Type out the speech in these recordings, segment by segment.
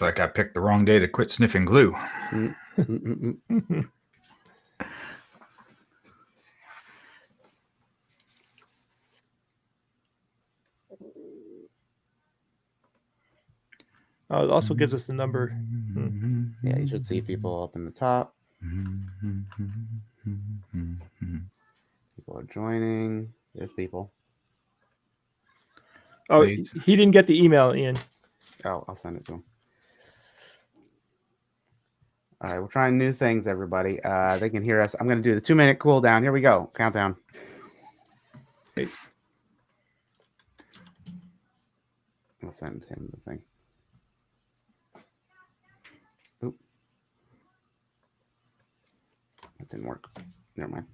like I picked the wrong day to quit sniffing glue. Oh, it also gives us the number. Yeah, you should see people up in the top. People are joining. There's people. Oh, Wait. he didn't get the email, Ian. Oh, I'll send it to him. All right, we're trying new things, everybody. They can hear us. I'm going to do the 2-minute cooldown. Here we go. Countdown. Wait. I'll send him the thing. Oop. That didn't work. Never mind.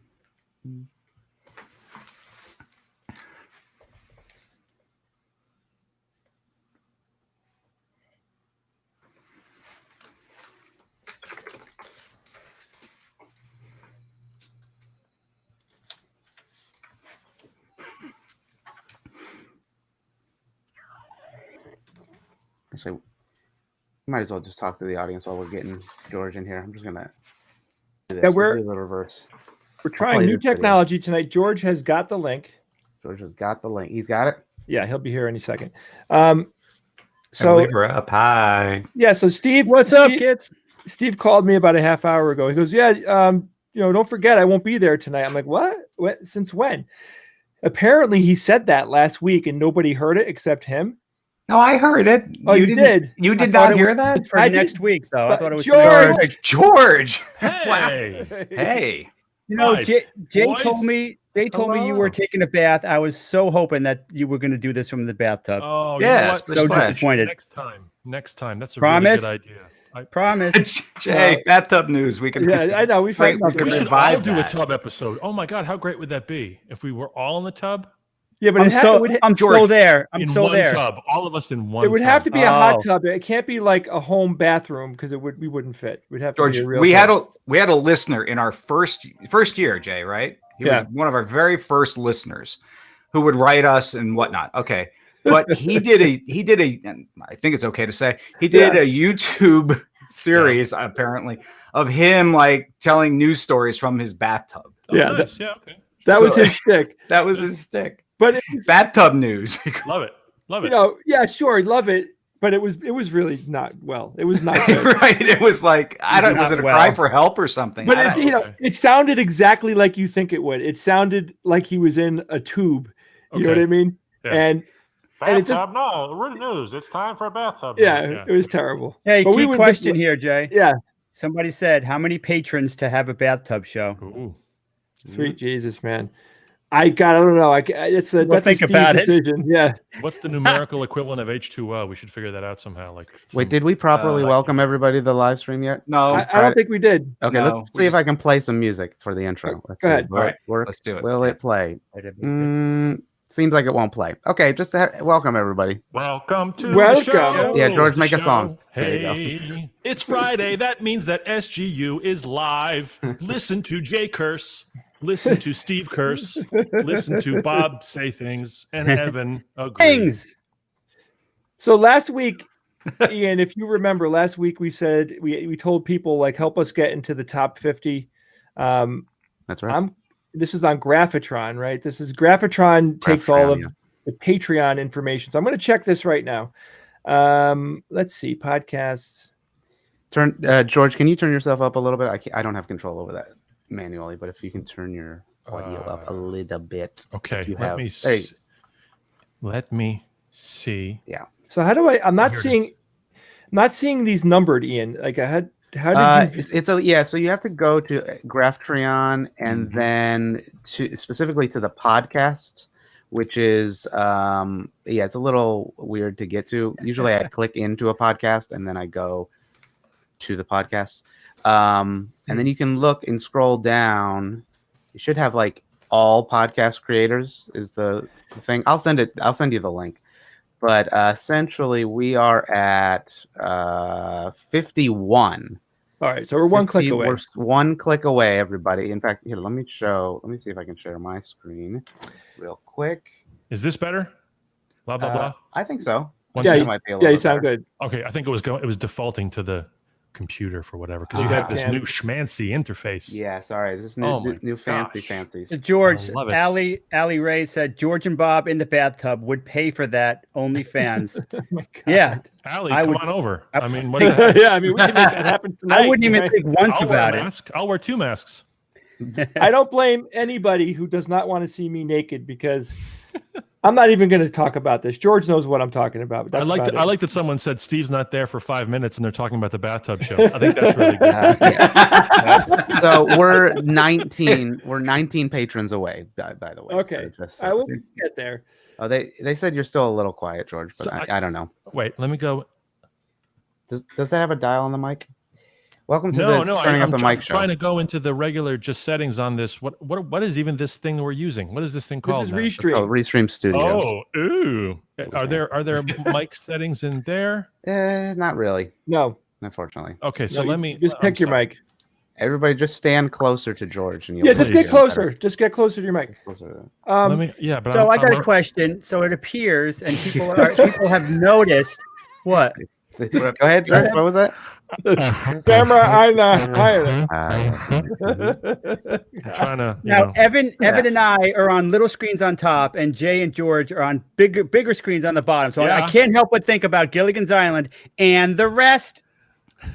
Actually, might as well just talk to the audience while we're getting George in here. I'm just gonna do this. Yeah, We'll do the reverse. We're trying new technology tonight. George has got the link. George has got the link. He's got it. Yeah, he'll be here any second. So leave her up. Hi. Yeah, so Steve, what's up, kids? Steve called me about a half hour ago. He goes, "Yeah, don't forget, I won't be there tonight." I'm like, "What? Since when?" Apparently, he said that last week, and nobody heard it except him. No, I heard it. Oh, you did? You did not hear that? For next week, though. I thought it was George. Hey. Hey. You know, Hi, Jay boys. told me you were taking a bath. I was so hoping that you were going to do this from the bathtub. Oh, yes. You know what? So disappointed. Next time. That's a Promise? really good idea. I promise. Jay, bathtub news. We can. Yeah, I know. We should all do a tub episode. Oh my God, how great would that be if we were all in the tub? Yeah, but I'm so there. I'm in so one there. tub, all of us in one. It would tub. have to be a hot tub. It can't be like a home bathroom because we wouldn't fit. We'd have to George, be a real we tub. had a listener in our first year, Jay, right? He was one of our very first listeners who would write us and whatnot. Okay. But he did a and I think it's okay to say he did a YouTube series apparently of him like telling news stories from his bathtub. Oh, nice. Okay. That was his shtick. That was his stick. But bathtub news. Love it. Sure, love it. But it was really not well. It was not good. Right. It was like was it a cry for help or something? But it sounded exactly like you think it would. It sounded like he was in a tube. You know what I mean? Yeah. And it just news. It's time for a bathtub. Yeah, it was terrible. Hey, key question here, Jay. Yeah. Somebody said, how many patrons to have a bathtub show? Ooh. Sweet Jesus, man. I don't know. That's a Steve decision. Yeah. What's the numerical equivalent of H2O? We should figure that out somehow. Wait, did we properly welcome everybody to the live stream yet? No, I don't think we did. Okay, let's see if I can play some music for the intro. Let's go ahead. All right, let's do it. Will it play? Seems like it won't play. Okay, just welcome everybody. Welcome to the show. Yeah, George, make a song. Hey, it's Friday. That means that SGU is live. Listen to Jay curse. Listen to Steve curse. Listen to Bob say things. And Evan agree. Things. So last week, Ian, if you remember, last week we said we told people like help us get into the top 50. That's right. This is on Graphitron, right? This is Graphitron takes all of the Patreon information. So I'm going to check this right now. Let's see, podcasts. George, can you turn yourself up a little bit? I don't have control over that manually, but if you can turn your audio up a little bit. Okay. Let me see. Yeah. So how do I'm not seeing these numbered, Ian. Like how did you? So you have to go to Graphitron and then specifically to the podcasts, which is it's a little weird to get to. Usually I click into a podcast and then I go to the podcast. And then you can look and scroll down. You should have like all podcast creators is the thing. I'll send you the link. But essentially we are at 51. All right, so we're one click away. We're one click away, everybody. In fact, here, let me see if I can share my screen real quick. Is this better? Blah blah blah. I think so. Yeah, you you sound good. Okay, I think it was defaulting to the computer for whatever, because you have this new schmancy interface. Yeah, sorry. This is new fancies. George, I love it. Ali Ray said George and Bob in the bathtub would pay for that. OnlyFans. Oh my God. Yeah, Allie, I come would- on over. I mean, what do you have? Yeah, I mean, we can make that happen tonight. I wouldn't even right? think once I'll wear about a it. mask. I'll wear 2 masks. I don't blame anybody who does not want to see me naked, because I'm not even going to talk about this. George knows what I'm talking about. But that's I about like that someone said Steve's not there for 5 minutes and they're talking about the bathtub show. I think that's really good. So we're 19. We're 19 patrons away. By the way. Okay, I will get there. Oh, they said you're still a little quiet, George, but So I don't know. Wait, let me go. Does that have a dial on the mic? Welcome to No, Turning I'm Up the Mic show. trying to go into the regular just settings on this. What is even this thing we're using? What is this thing called? This is now? It's called Restream. Restream Studio. Oh, ooh. Are there mic settings in there? Not really, No, unfortunately. Okay, so no, let me just pick your mic. Everybody, just stand closer to George, and you'll Yeah, just please. get closer. Just get closer to your mic. Closer. Let me but So I got I'm a question. So it appears, and people have noticed what. Go ahead, George. What was that? Camera, I trying to Now, Evan and I are on little screens on top, and Jay and George are on bigger screens on the bottom. So I can't help but think about Gilligan's Island and the rest.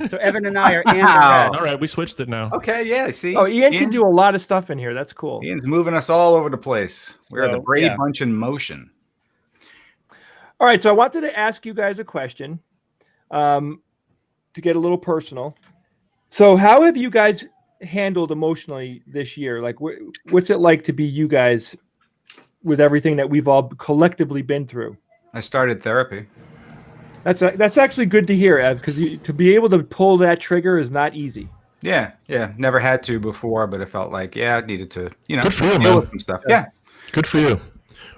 So Evan and I are and the rest. all right, we switched it now. Okay, yeah. See, Oh, Ian can do a lot of stuff in here. That's cool. Ian's moving us all over the place. We're the So, Brady yeah. Bunch in motion. All right, so I wanted to ask you guys a question, to get a little personal. So, how have you guys handled emotionally this year? Like, what's it like to be you guys with everything that we've all collectively been through? I started therapy. That's actually good to hear, Ev, because to be able to pull that trigger is not easy. Yeah. Never had to before, but it felt like, I needed to, Good for you, deal man. with some stuff. Yeah. Good for you.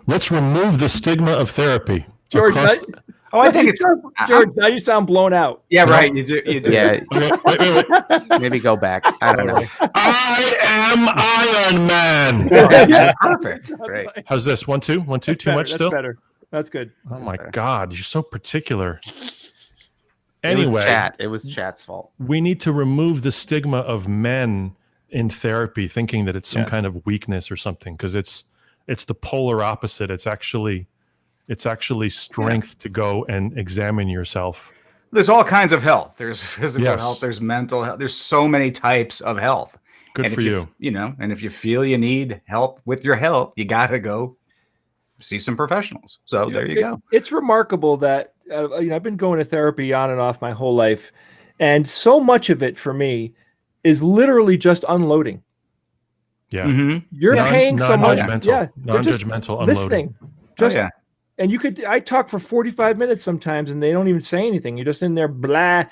Let's remove the stigma of therapy. George, I think it's George. Now you sound blown out. Yeah, right. You do. Yeah, Okay, wait. maybe go back. I don't know. I am Iron Man. Yeah, perfect. Great. How's this? 1, 2, 1, 2. That's Too better, much that's still? better. That's good. Oh my better. God, you're so particular. It was Anyway, chat. It was chat's fault. we need to remove the stigma of men in therapy, thinking that it's some kind of weakness or something, because it's the polar opposite. It's actually strength to go and examine yourself. There's all kinds of health. There's physical Yes. health. There's mental health. There's so many types of health. Good And for if you. And if you feel you need help with your health, you got to go see some professionals. So there you go. It's remarkable that I've been going to therapy on and off my whole life, and so much of it for me is literally just unloading. Yeah. Mhm. You're paying someone, non-judgmental, they're just non-judgmental unloading. listening. Just yeah. and I talk for 45 minutes sometimes, and they don't even say anything. You're just in there, blah,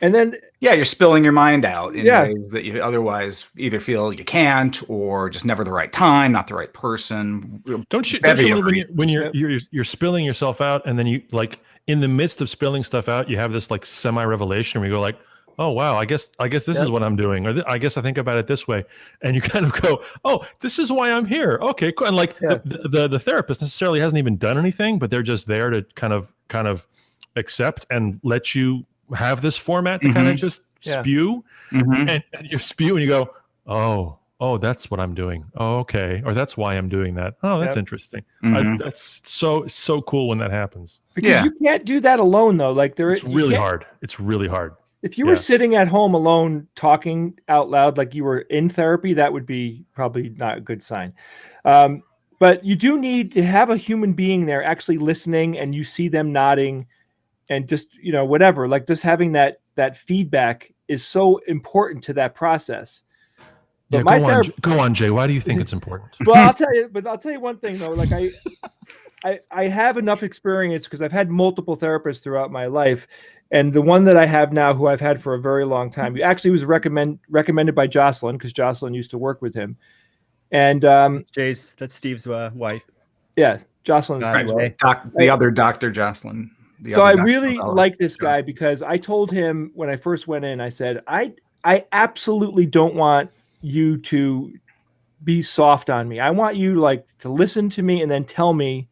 and then You're spilling your mind out in Yeah. ways that you otherwise either feel you can't, or just never the right time, not the right person. Don't you Bevy love of when reasons. you're spilling yourself out, and then you, like, in the midst of spilling stuff out, you have this like semi-revelation where you go like, oh wow, I guess this is what I'm doing, or I guess I think about it this way, and you kind of go, oh, this is why I'm here. Okay, cool. And like the therapist necessarily hasn't even done anything, but they're just there to kind of accept and let you have this format to kind of just spew, and you spew and you go, oh, that's what I'm doing. Oh, okay, or that's why I'm doing that. Oh, that's interesting. That's so cool when that happens. because you can't do that alone though. Like It's really hard. It's really hard. If you were sitting at home alone talking out loud like you were in therapy, that would be probably not a good sign. But you do need to have a human being there actually listening, and you see them nodding and just, whatever, like just having that feedback is so important to that process. But Yeah, go on, Jay. Why do you think it's important? Well, I'll tell you one thing though. Like I have enough experience because I've had multiple therapists throughout my life. And the one that I have now, who I've had for a very long time, he actually was recommended by Jocelyn, because Jocelyn used to work with him. And Jay's, that's Steve's wife. yeah, Jocelyn's Right. The other Dr. Jocelyn. So I really like this guy because I told him when I first went in, I said, I absolutely don't want you to be soft on me. I want you to listen to me and then tell me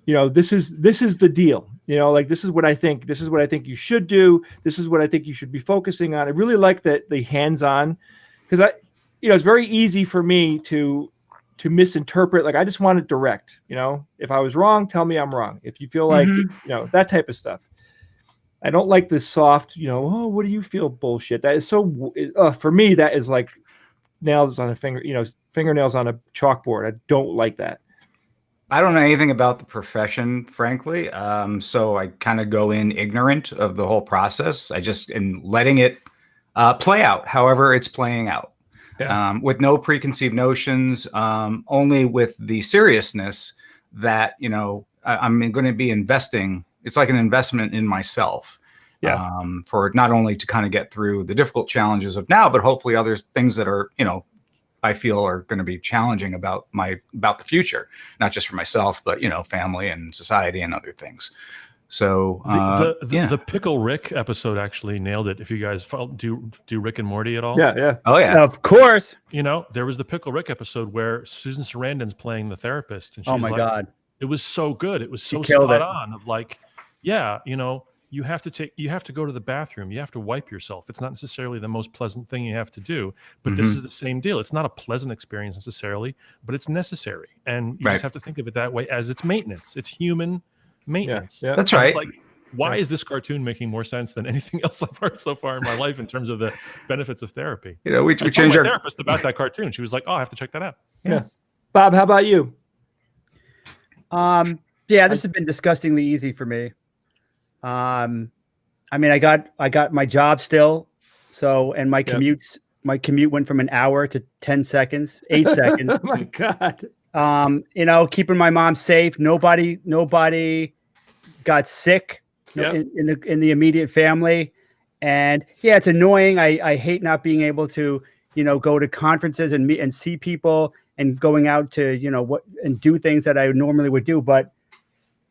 this is the deal. Like, this is what I think. This is what I think you should do. This is what I think you should be focusing on. I really like that the hands-on, because it's very easy for me to misinterpret. Like, I just want it direct. If I was wrong, tell me I'm wrong. If you feel like that type of stuff. I don't like this soft, oh, what do you feel bullshit. That is so for me, that is like nails on a finger, fingernails on a chalkboard. I don't like that. I don't know anything about the profession, frankly. So I kind of go in ignorant of the whole process. I just am letting it play out, however it's playing out, with no preconceived notions, only with the seriousness that, I'm going to be investing. It's like an investment in myself, for not only to kind of get through the difficult challenges of now, but hopefully other things that are, I feel are going to be challenging about the future, not just for myself, but family and society and other things. So the Pickle Rick episode actually nailed it. If you guys do Rick and Morty at all, oh yeah, of course. There was the Pickle Rick episode where Susan Sarandon's playing the therapist, and she's God, it was so good. It was so spot on. Of like, you have to go to the bathroom. You have to wipe yourself. It's not necessarily the most pleasant thing you have to do, but this is the same deal. It's not a pleasant experience necessarily, but it's necessary. And you just have to think of it that way, as it's maintenance. It's human maintenance. Yeah. That's right. It's like, why is this cartoon making more sense than anything else I've heard so far in my life in terms of the benefits of therapy? We changed our therapist about that cartoon. She was like, oh, I have to check that out. Yeah. Bob, how about you? This has been disgustingly easy for me. I mean, I got my job still. So, and my commute went from an hour to 10 seconds, 8 seconds. Oh my God. Keeping my mom safe. Nobody got sick in the immediate family. And it's annoying. I hate not being able to, go to conferences and meet and see people and going out to, and do things that I normally would do. But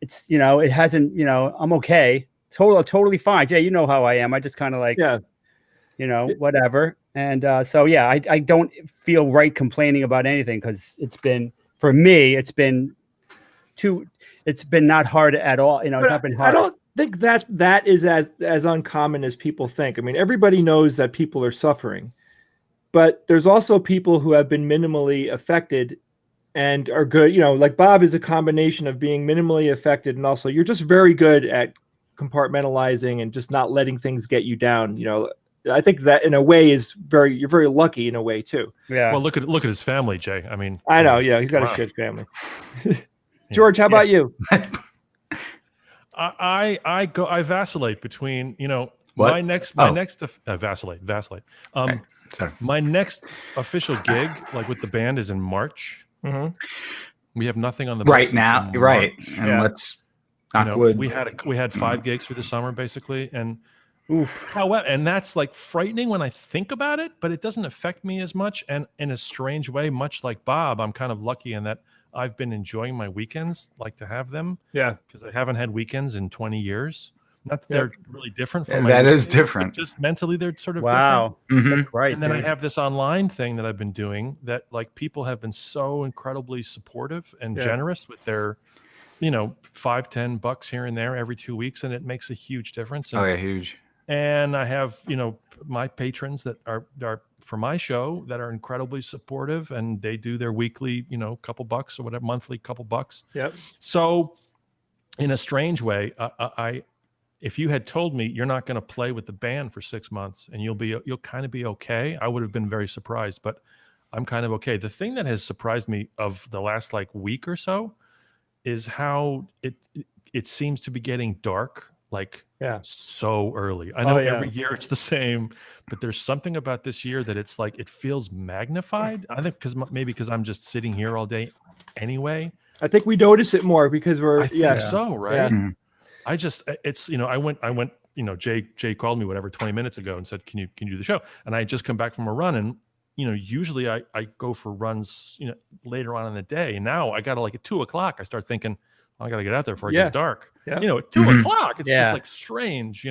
it's, it hasn't, I'm okay. Totally fine. Jay, you know how I am. I just kind of like, whatever. And I don't feel right complaining about anything, because for me, it's been not hard at all. It's not been hard. I don't think that is as uncommon as people think. I mean, everybody knows that people are suffering, but there's also people who have been minimally affected and are good. Like Bob is a combination of being minimally affected, and also you're just very good at compartmentalizing and just not letting things get you down. I think that in a way you're very lucky in a way too. Yeah. Well, look at his family, Jay. I mean, I know. Yeah, he's got a shit family. George, how about you? I vacillate between what? my next vacillate. Okay. Sorry. My next official gig, like with the band, is in March. Mm-hmm. We have nothing on the right now, right? And let's. We had 5 gigs for the summer basically, and however, and that's like frightening when I think about it, but it doesn't affect me as much. And in a strange way, much like Bob, I'm kind of lucky in that I've been enjoying my weekends, like to have them. Yeah, because I haven't had weekends in 20 years. Not that they're really different from that is different. Just mentally, they're sort of different. Mm-hmm. Right. And then I have this online thing that I've been doing that, like, people have been so incredibly supportive and generous with their, $5-10 here and there every 2 weeks, and it makes a huge difference. And, huge. And I have, my patrons that are for my show that are incredibly supportive, and they do their weekly, couple bucks or whatever, monthly couple bucks. Yep. So in a strange way, if you had told me you're not going to play with the band for 6 months and you'll kind of be okay, I would have been very surprised, but I'm kind of okay. The thing that has surprised me of the last week or so is how it seems to be getting dark, so early. I know every year it's the same, but there's something about this year that it's like, it feels magnified. I think because I'm just sitting here all day anyway. I think we notice it more because I think so, right? Yeah. Mm-hmm. I just, it's, I went, Jay called me 20 minutes ago and said, can you do the show? And I had just come back from a run, and, usually I go for runs, later on in the day. And now I got to, at 2:00, I start thinking, I got to get out there before it gets dark. Yeah. At 2:00, it's just strange,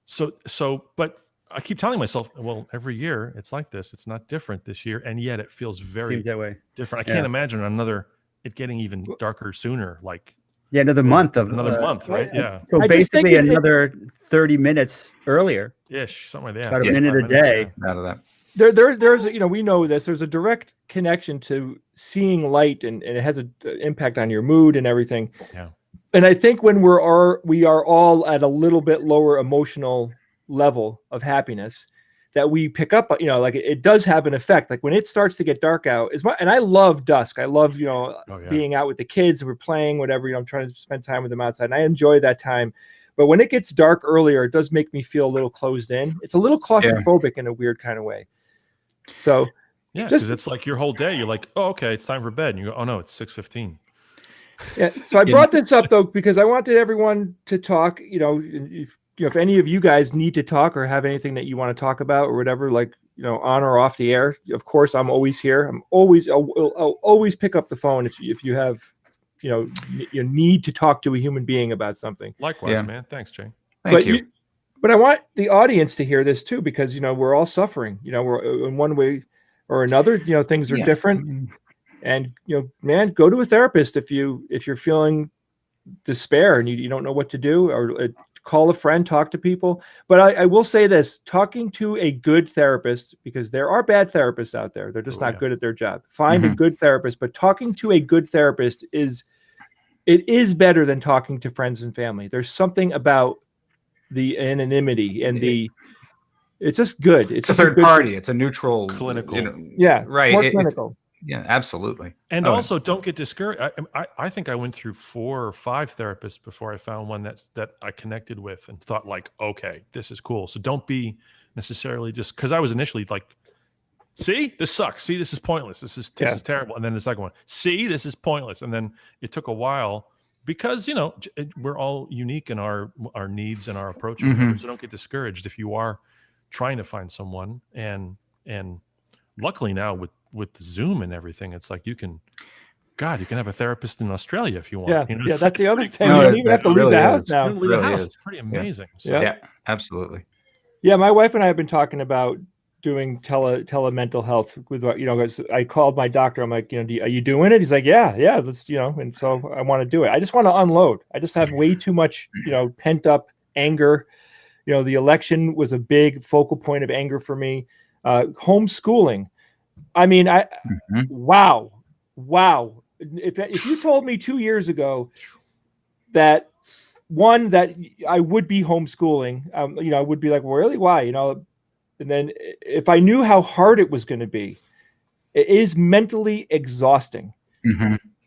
So, but I keep telling myself, well, every year it's like this. It's not different this year. And yet it feels very that way. different. I can't imagine another it getting even darker sooner. Like another month, right? Yeah. So basically another 30 minutes earlier. Ish, something like that. About a minute a day. Out of that. There's we know this. There's a direct connection to seeing light, and it has an impact on your mood and everything. Yeah. And I think when we are all at a little bit lower emotional level of happiness, that we pick up, like it does have an effect. Like when it starts to get dark out, and I love dusk. I love, being out with the kids. We're playing, whatever, I'm trying to spend time with them outside, and I enjoy that time. But when it gets dark earlier, it does make me feel a little closed in. It's a little claustrophobic in a weird kind of way. So yeah, because it's like your whole day. You're like, oh, okay, it's time for bed. And you go, oh no, it's 6:15. Yeah. So I brought this up though because I wanted everyone to talk. If any of you guys need to talk or have anything that you want to talk about or whatever, like on or off the air, of course I'm always here. I'll always pick up the phone if you have you need to talk to a human being about something. Likewise, man. Thanks, Jay. Thank you. But I want the audience to hear this too, because we're all suffering. We're in one way or another. Things are different, and man, go to a therapist if you're feeling despair and you don't know what to do, or call a friend, talk to people. But I will say this: talking to a good therapist, because there are bad therapists out there. They're just not good at their job. Find a good therapist, but talking to a good therapist is better than talking to friends and family. There's something about the anonymity and it's just good. It's a third party. It's a neutral, clinical. Right. More clinical. Yeah, absolutely. And also, don't get discouraged. I think I went through 4 or 5 therapists before I found one that I connected with and thought like, okay, this is cool. So don't be necessarily just, because I was initially like, see, this sucks. See, this is pointless. This is terrible. And then the second one, see, this is pointless. And then it took a while because we're all unique in our needs and our approach. So don't get discouraged if you are trying to find someone. And luckily now with Zoom and everything, it's like you can have a therapist in Australia if you want. That's the other thing. You don't even have to leave the house now. Leave the house. It's pretty amazing. Yeah, absolutely. Yeah, my wife and I have been talking about doing mental health with I called my doctor. I'm like, are you doing it? He's like, yeah, let's, and so I want to do it. I just want to unload. I just have way too much, pent up anger. The election was a big focal point of anger for me. Homeschooling. I mean, wow. If you told me 2 years ago that I would be homeschooling, I would be like, well, really? Why? And then if I knew how hard it was going to be, it is mentally exhausting.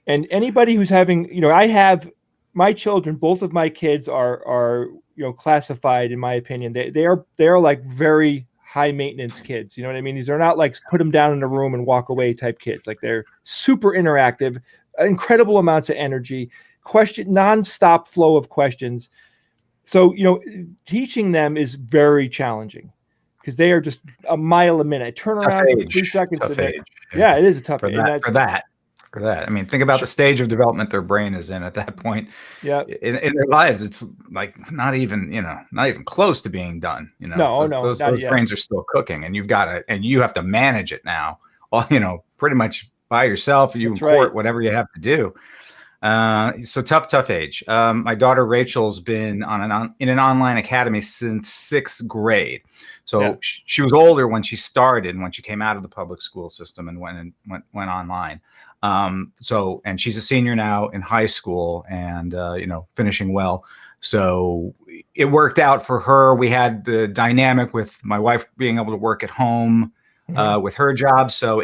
And anybody who's having, I have my children, both of my kids are classified, in my opinion. They are like very high maintenance kids. You know what I mean? These are not like put them down in a room and walk away type kids. Like they're super interactive, incredible amounts of energy, nonstop flow of questions. So, teaching them is very challenging because they are just a mile a minute. Turn around in 3 seconds. Yeah, it is a tough age. For that. I mean, think about the stage of development their brain is in at that point. Yeah. In their lives, it's like not even close to being done. Those brains are still cooking, and you have to manage it now. Pretty much by yourself. You in court, whatever you have to do. So tough age. My daughter Rachel's been in an online academy since 6th grade. So she was older when she started, when she came out of the public school system and went online. And she's a senior now in high school and, finishing well. So it worked out for her. We had the dynamic with my wife being able to work at home, with her job. So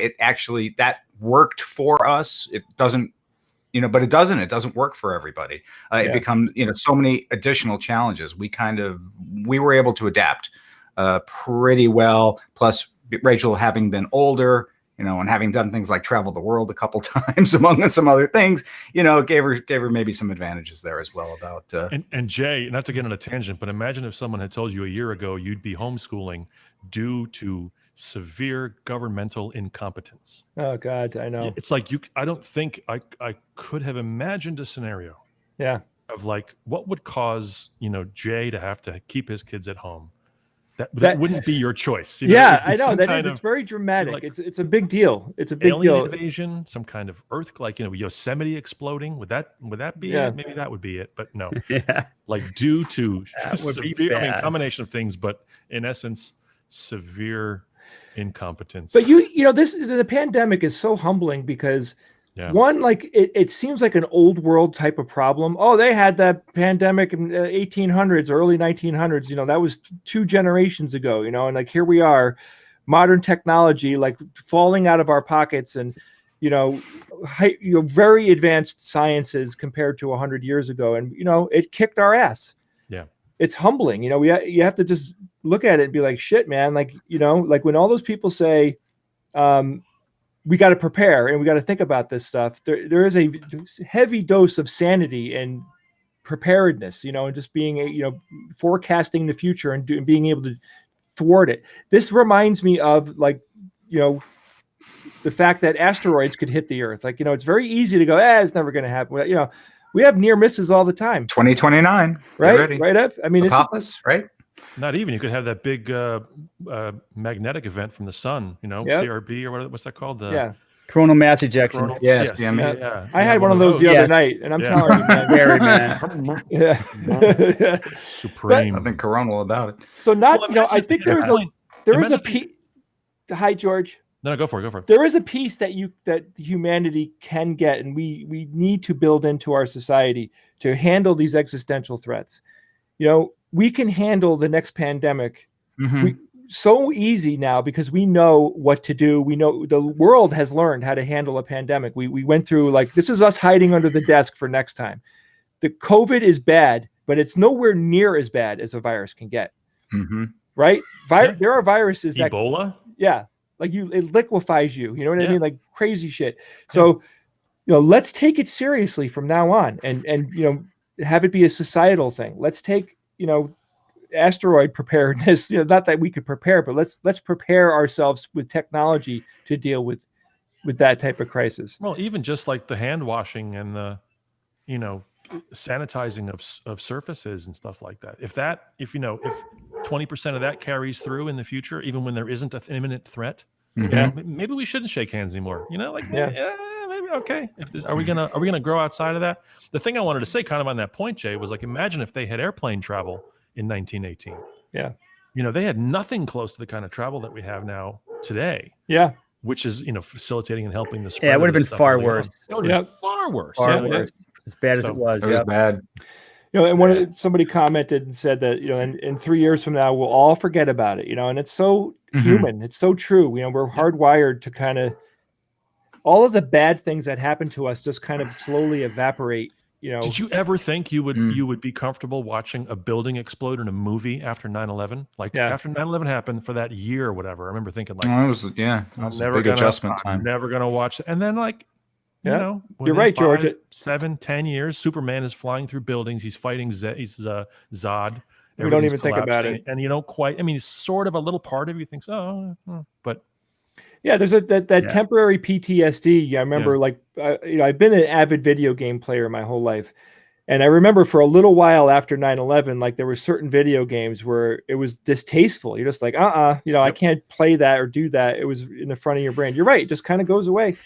that worked for us. It doesn't, but it doesn't work for everybody. It becomes, so many additional challenges. We were able to adapt, pretty well. Plus Rachel having been older, and having done things like travel the world a couple times, among some other things, gave her maybe some advantages there as well about. And Jay, not to get on a tangent, but imagine if someone had told you a year ago you'd be homeschooling due to severe governmental incompetence. Oh God, I know. It's like I don't think I could have imagined a scenario. Yeah. Of like what would cause Jay to have to keep his kids at home. that wouldn't be your choice. I know that is. It's very dramatic. Like, it's a big deal. It's a big alien deal. invasion, some kind of earth, like Yosemite exploding. Would that be it? Maybe that would be it, but no. Like due to severe, combination of things, but in essence, severe incompetence. But the pandemic is so humbling because one, like it seems like an old world type of problem. Oh, they had that pandemic in 1800s, early 1900s. that was 2 generations ago. And like here we are, modern technology like falling out of our pockets, and very advanced sciences compared to 100 years ago, and it kicked our ass. Yeah, it's humbling. You have to just look at it and be like, shit, man. Like like when all those people say, we got to prepare and we got to think about this stuff. There is a heavy dose of sanity and preparedness, and just being, forecasting the future and being able to thwart it. This reminds me of like, the fact that asteroids could hit the Earth. Like, it's very easy to go, it's never going to happen. We have near misses all the time. 2029, right? Right, Ev? I mean, it's right. Not even. You could have that big magnetic event from the sun, CRB or what's that called? Coronal mass ejection. Yes. I had one of those the other night, and I'm telling you, man. Very, man. Supreme. Nothing coronal about it. So I think there is a piece. Hi, George. No, go for it. There is a piece that humanity can get, and we need to build into our society to handle these existential threats. We can handle the next pandemic so easy now because we know what to do. We know the world has learned how to handle a pandemic. We went through, like, this is us hiding under the desk for next time. The COVID is bad, but it's nowhere near as bad as a virus can get. Right? There are viruses that Ebola. Like it liquefies you. You know what I mean? Like crazy shit. So, let's take it seriously from now on, and have it be a societal thing. Let's take asteroid preparedness. Not that we could prepare, but let's prepare ourselves with technology to deal with that type of crisis. Well, even just like the hand washing and the sanitizing of surfaces and stuff like that. If 20% of that carries through in the future, even when there isn't an imminent threat, maybe we shouldn't shake hands anymore. Maybe okay. Are we gonna grow outside of that? The thing I wanted to say, kind of on that point, Jay, was like, imagine if they had airplane travel in 1918. Yeah. They had nothing close to the kind of travel that we have now today. Yeah. Which is facilitating and helping the spread. Yeah, it would have been far worse. It would have been far worse. As bad as it was. It was bad. And somebody commented and said that, in 3 years from now, we'll all forget about it, and it's so human. It's so true. We're hardwired to kind of, all of the bad things that happen to us just kind of slowly evaporate. Did you ever think you would be comfortable watching a building explode in a movie after 9/11? Like after 9/11 happened for that year or whatever, I remember thinking like, it was a big adjustment time. I'm never going to watch it. And then like, you're right, George. 7, 10 years, Superman is flying through buildings. He's fighting Zod. We don't even think about it. And you don't quite, it's sort of a little part of you thinks, but. Yeah, there's that temporary PTSD. I remember I've been an avid video game player my whole life. And I remember for a little while after 9/11, like there were certain video games where it was distasteful. You're just like, I can't play that or do that. It was in the front of your brain. You're right. It just kind of goes away.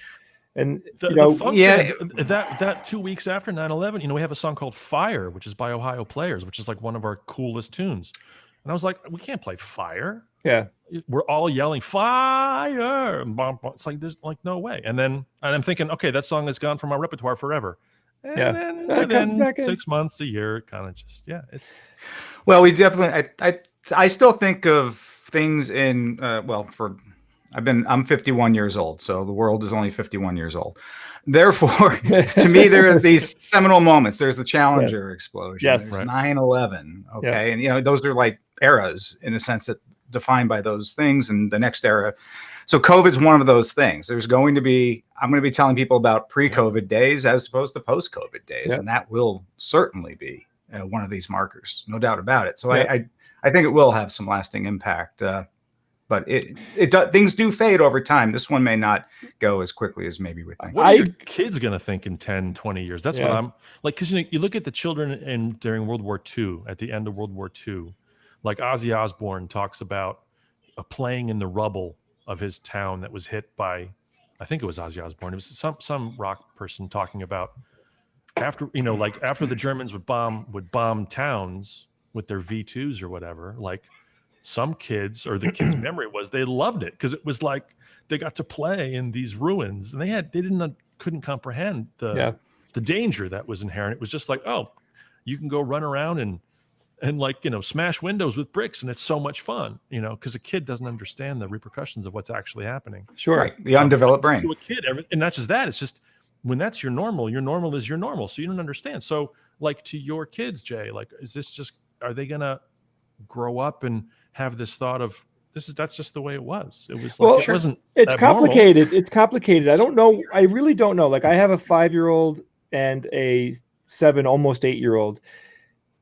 And that 2 weeks after 9/11, we have a song called Fire, which is by Ohio Players, which is like one of our coolest tunes. And I was like, we can't play Fire. Yeah. We're all yelling fire. It's like, there's like no way. And I'm thinking, okay, that song is gone from our repertoire forever. And then within 6 months, a year, it kind of just, it's. Well, we definitely, I still think of things in, I'm 51 years old, so the world is only 51 years old. Therefore, to me, there are these seminal moments. There's the Challenger explosion. Yes. There's 9/11. Okay. Yeah. And, those are like eras in a sense that defined by those things, and the next era. So COVID's one of those things. I'm going to be telling people about pre-COVID days as opposed to post-COVID days. And that will certainly be one of these markers, no doubt about it. So I think it will have some lasting impact. But things do fade over time. This one may not go as quickly as maybe we think. What are your kids going to think in 10, 20 years? That's what I'm like, because you look at the children during World War II, at the end of World War II, like Ozzy Osbourne talks about playing in the rubble of his town that was hit by, I think it was Ozzy Osbourne. It was some rock person talking about after, you know, like after the Germans would bomb towns with their V2s or whatever, like some kids, or the kids' memory was they loved it because it was like they got to play in these ruins, and they couldn't comprehend the danger that was inherent. It was just like, oh, you can go run around and like, you know, smash windows with bricks, and it's so much fun, you know, because a kid doesn't understand the repercussions of what's actually happening. Sure. Right. The undeveloped brain. To a kid, and not just that, it's just when that's your normal is your normal. So you don't understand. So like to your kids, Jay, like, is this just, are they going to grow up and have this thought of that's just the way it was? It was like, it wasn't. It's complicated. Normal. It's complicated. I don't know. I really don't know. Like I have a 5-year-old and a 7, almost 8-year-old.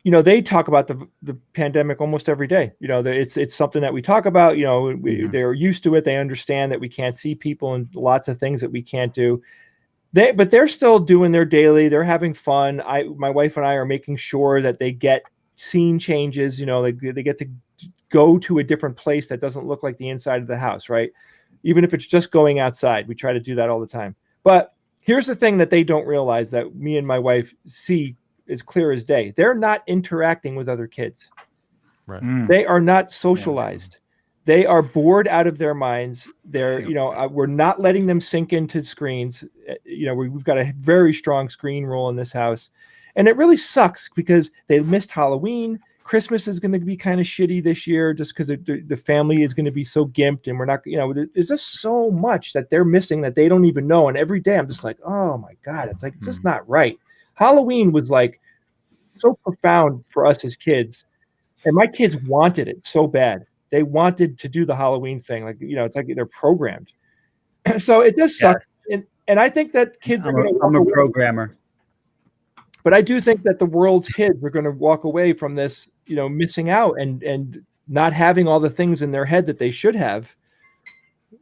You know, they talk about the pandemic almost every day. You know, it's something that we talk about. You know, they're used to it. They understand that we can't see people and lots of things that we can't do. But they're still doing their daily. They're having fun. My wife and I are making sure that they get scene changes. You know, they get to go to a different place that doesn't look like the inside of the house, right? Even if it's just going outside, we try to do that all the time. But here's the thing that they don't realize that me and my wife see as clear as day. They're not interacting with other kids. Right. They are not socialized. They are bored out of their minds. They're, you know, we're not letting them sink into screens. You know, we've got a very strong screen rule in this house. And it really sucks because they missed Halloween. Christmas is going to be kind of shitty this year just because the family is going to be so gimped, and we're not, you know, there's just so much that they're missing that they don't even know. And every day I'm just like, oh my God, it's like, it's just not right. Halloween was like so profound for us as kids, and my kids wanted it so bad. They wanted to do the Halloween thing. Like, you know, it's like they're programmed. So it does suck. Yes. And I think that kids I'm a programmer. But I do think that the world's kids are going to walk away from this, you know, missing out and not having all the things in their head that they should have.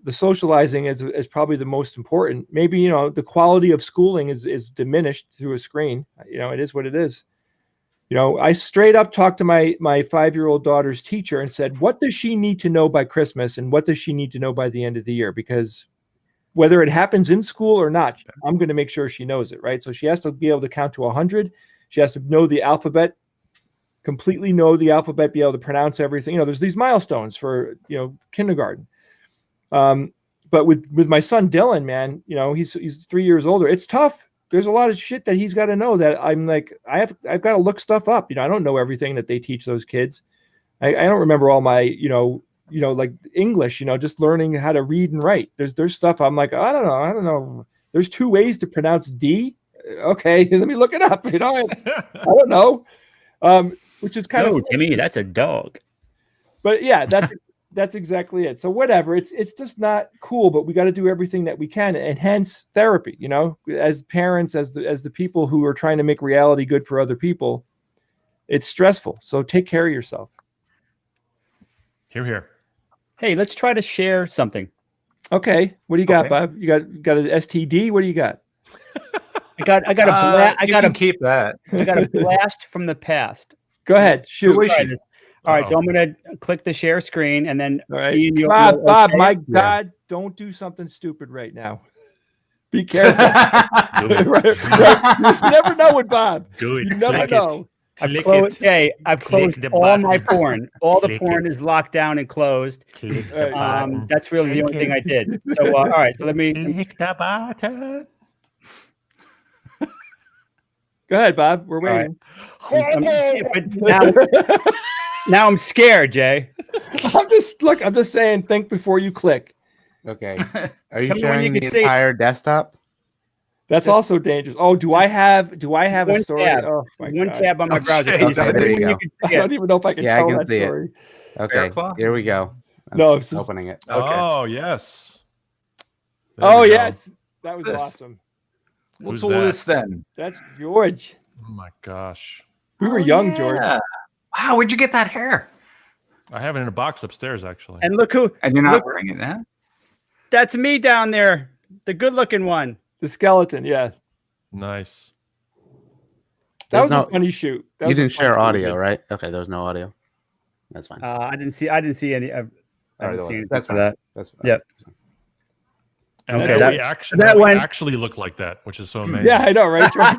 The socializing is probably the most important. Maybe, you know, the quality of schooling is diminished through a screen. You know, it is what it is. You know, I straight up talked to my 5-year-old daughter's teacher and said, what does she need to know by Christmas? And what does she need to know by the end of the year? Because whether it happens in school or not, I'm going to make sure she knows it, right? So she has to be able to count to 100. She has to know the alphabet, completely know the alphabet, be able to pronounce everything. You know, there's these milestones for, you know, kindergarten. But with my son Dylan, man, you know, he's 3 years older. It's tough. There's a lot of shit that he's got to know that I'm like, I've got to look stuff up. You know, I don't know everything that they teach those kids. I don't remember all my, you know, like English, you know, just learning how to read and write. There's stuff I'm like, I don't know. There's 2 ways to pronounce D. Okay, let me look it up. You know, I don't know. Which is kind of Jimmy, that's a dog. But yeah, that's exactly it. So whatever, it's just not cool, but we got to do everything that we can, and hence therapy, you know, as parents, as the people who are trying to make reality good for other people. It's stressful. So take care of yourself. Hear. Hey, let's try to share something. Okay. What do you got, Bob? You got an STD? What do you got? I got to keep that. I got a blast from the past. Go ahead. Shoot. All right, so I'm going to click the share screen, and then all right. Bob, my God, don't do something stupid right now. Be careful. right. You just never know with Bob. Do it. You never know. I've closed all my porn. All the porn is locked down and closed. That's really the only thing I did. So, all right, so let me click the button. Go ahead, Bob. We're waiting. Now I'm scared, Jay. I'm just saying, think before you click. Okay. Are you sharing the entire desktop? That's also dangerous. Oh, do I have a story? Tab. Oh, my one God. tab on my browser. Okay, there you go. I don't even know if I can tell that story. Okay, here we go. I'm opening it. Okay. Oh, yes. Yes. That was awesome. What's all this then? That's George. Oh, my gosh. We were young, George. Wow, where'd you get that hair? I have it in a box upstairs, actually. And look who. And you're not wearing it now? That's me down there, the good-looking one. The skeleton, yeah. Nice. That was a funny shoot. You didn't share audio, right? Okay, there was no audio. That's fine. I didn't see any. I didn't see anything That's for fine. that. That's fine. Yep. And Okay, we actually look like that, which is so amazing. Yeah, I know, right, George?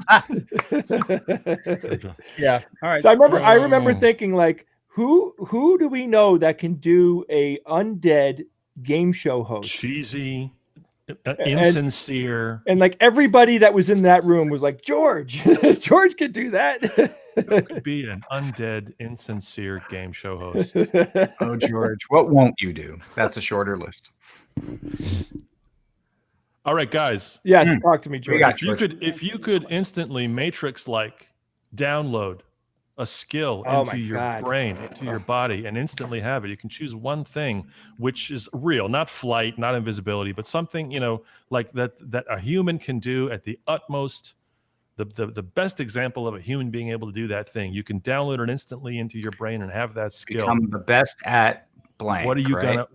Yeah. All right. So I remember thinking, like, who do we know that can do a undead game show host? Cheesy, insincere, and like everybody that was in that room was like, George could do that. Who could be an undead, insincere game show host? Oh, George, what won't you do? That's a shorter list. All right, guys. Yes, talk to me, George. If you could instantly Matrix-like download a skill into your brain, into your body, and instantly have it, you can choose one thing which is real, not flight, not invisibility, but something, like that a human can do at the utmost, the best example of a human being able to do that thing. You can download it instantly into your brain and have that skill. Become the best at blank. What are you gonna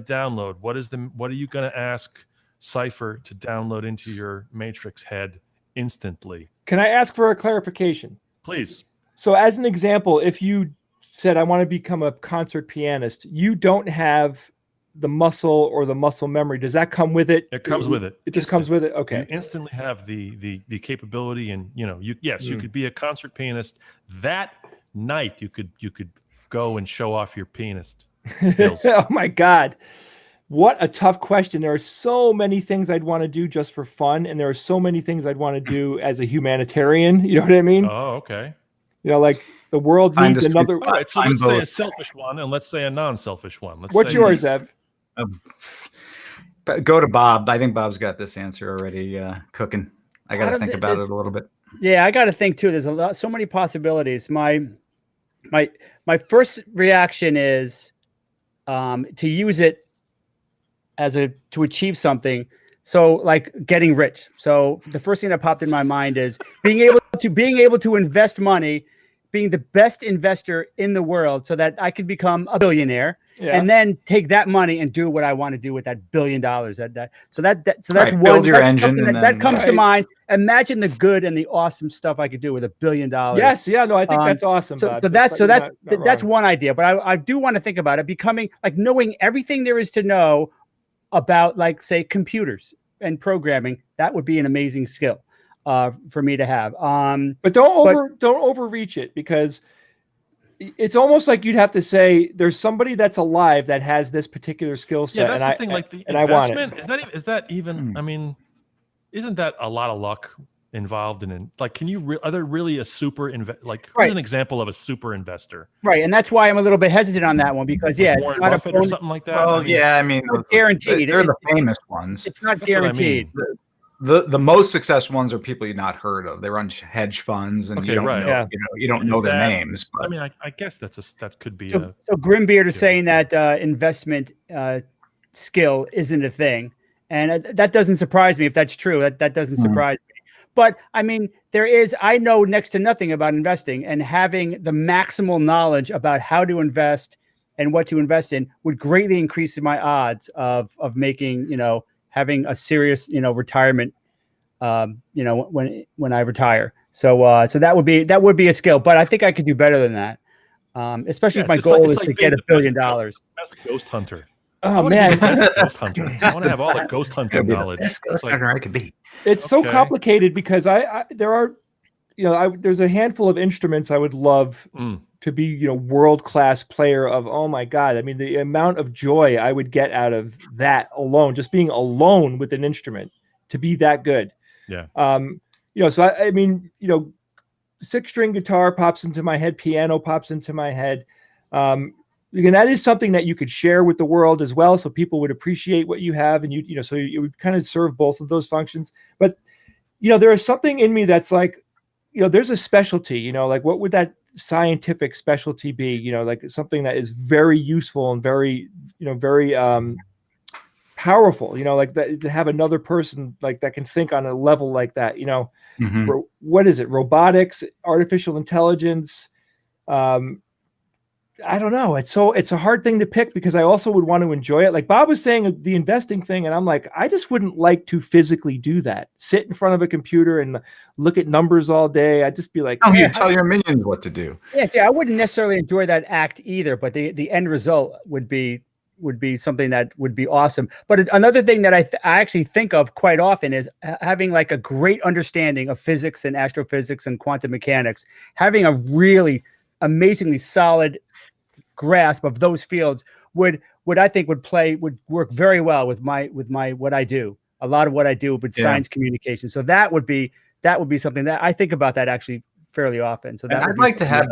download? What are you gonna ask Cypher to download into your Matrix head instantly? Can I ask for a clarification? Please. So as an example, if you said, I want to become a concert pianist, you don't have the muscle or the muscle memory. Does that come with it? It comes with it. It just comes with it. Okay. You instantly have the capability, and you could be a concert pianist that night. You could go and show off your pianist skills. Oh my God. What a tough question. There are so many things I'd want to do just for fun, and there are so many things I'd want to do as a humanitarian. You know what I mean? Oh, okay. Like the world needs another. All right, so let's say a selfish one, and let's say a non-selfish one. What's yours, Ev? Go to Bob. I think Bob's got this answer already cooking. I got to think about it a little bit. Yeah, I got to think too. There's so many possibilities. My first reaction is to use it to achieve something. So like getting rich. So the first thing that popped in my mind is being able to invest money, being the best investor in the world, so that I could become a billionaire, and then take that money and do what I want to do with that $1 billion. So that's right, one. Build your engine, that comes to mind. Imagine the good and the awesome stuff I could do with $1 billion. Yes, yeah, no, I think that's awesome. So that's one idea. But I do want to think about it becoming like knowing everything there is to know about, like, say, computers and programming. That would be an amazing skill for me to have. But don't overreach it, because it's almost like you'd have to say there's somebody that's alive that has this particular skill set. Yeah, that's the thing. Like the investment, is that even? I mean, isn't that a lot of luck involved in it? Like, are there really a super who's an example of a super investor? Right, and that's why I'm a little bit hesitant on that one, because it's Warren not Buffett or something like that. Oh, I mean, it's guaranteed. They're the famous ones. It's not guaranteed. The most successful ones are people you've not heard of. They run hedge funds, and you don't know their names. But. I mean, I guess that could be. So Grimbeard is saying that investment skill isn't a thing, and that doesn't surprise me if that's true. That doesn't surprise me. But I mean, I know next to nothing about investing, and having the maximal knowledge about how to invest and what to invest in would greatly increase my odds of making, having a serious, retirement, when I retire. So that would be a skill, but I think I could do better than that. Especially if my goal is to get $1 billion. Best ghost hunter. Oh man, ghost hunter. I want to have all the ghost hunting knowledge. Ghost hunter I could be. It's so complicated, because there's a handful of instruments I would love to be, world-class player of. Oh my God. I mean, the amount of joy I would get out of that alone, just being alone with an instrument, to be that good. Yeah. So I mean, 6-string guitar pops into my head, piano pops into my head. And that is something that you could share with the world as well, so people would appreciate what you have, and so it would kind of serve both of those functions. But there is something in me that's like, there's a specialty. Like, what would that scientific specialty be? Like something that is very useful and very, very powerful. Like that, to have another person like that can think on a level like that. What is it? Robotics, artificial intelligence. I don't know. It's a hard thing to pick because I also would want to enjoy it. Like Bob was saying, the investing thing, and I'm like, I just wouldn't like to physically do that. Sit in front of a computer and look at numbers all day. I'd just be like, you tell your minions what to do. Yeah, I wouldn't necessarily enjoy that act either, but the end result would be something that would be awesome. But another thing that I actually think of quite often is having like a great understanding of physics and astrophysics and quantum mechanics, having a really amazingly solid grasp of those fields would I think would work very well with my what I do. A lot of what I do with science communication. So that would be something that I think about that actually fairly often. So that I'd like to have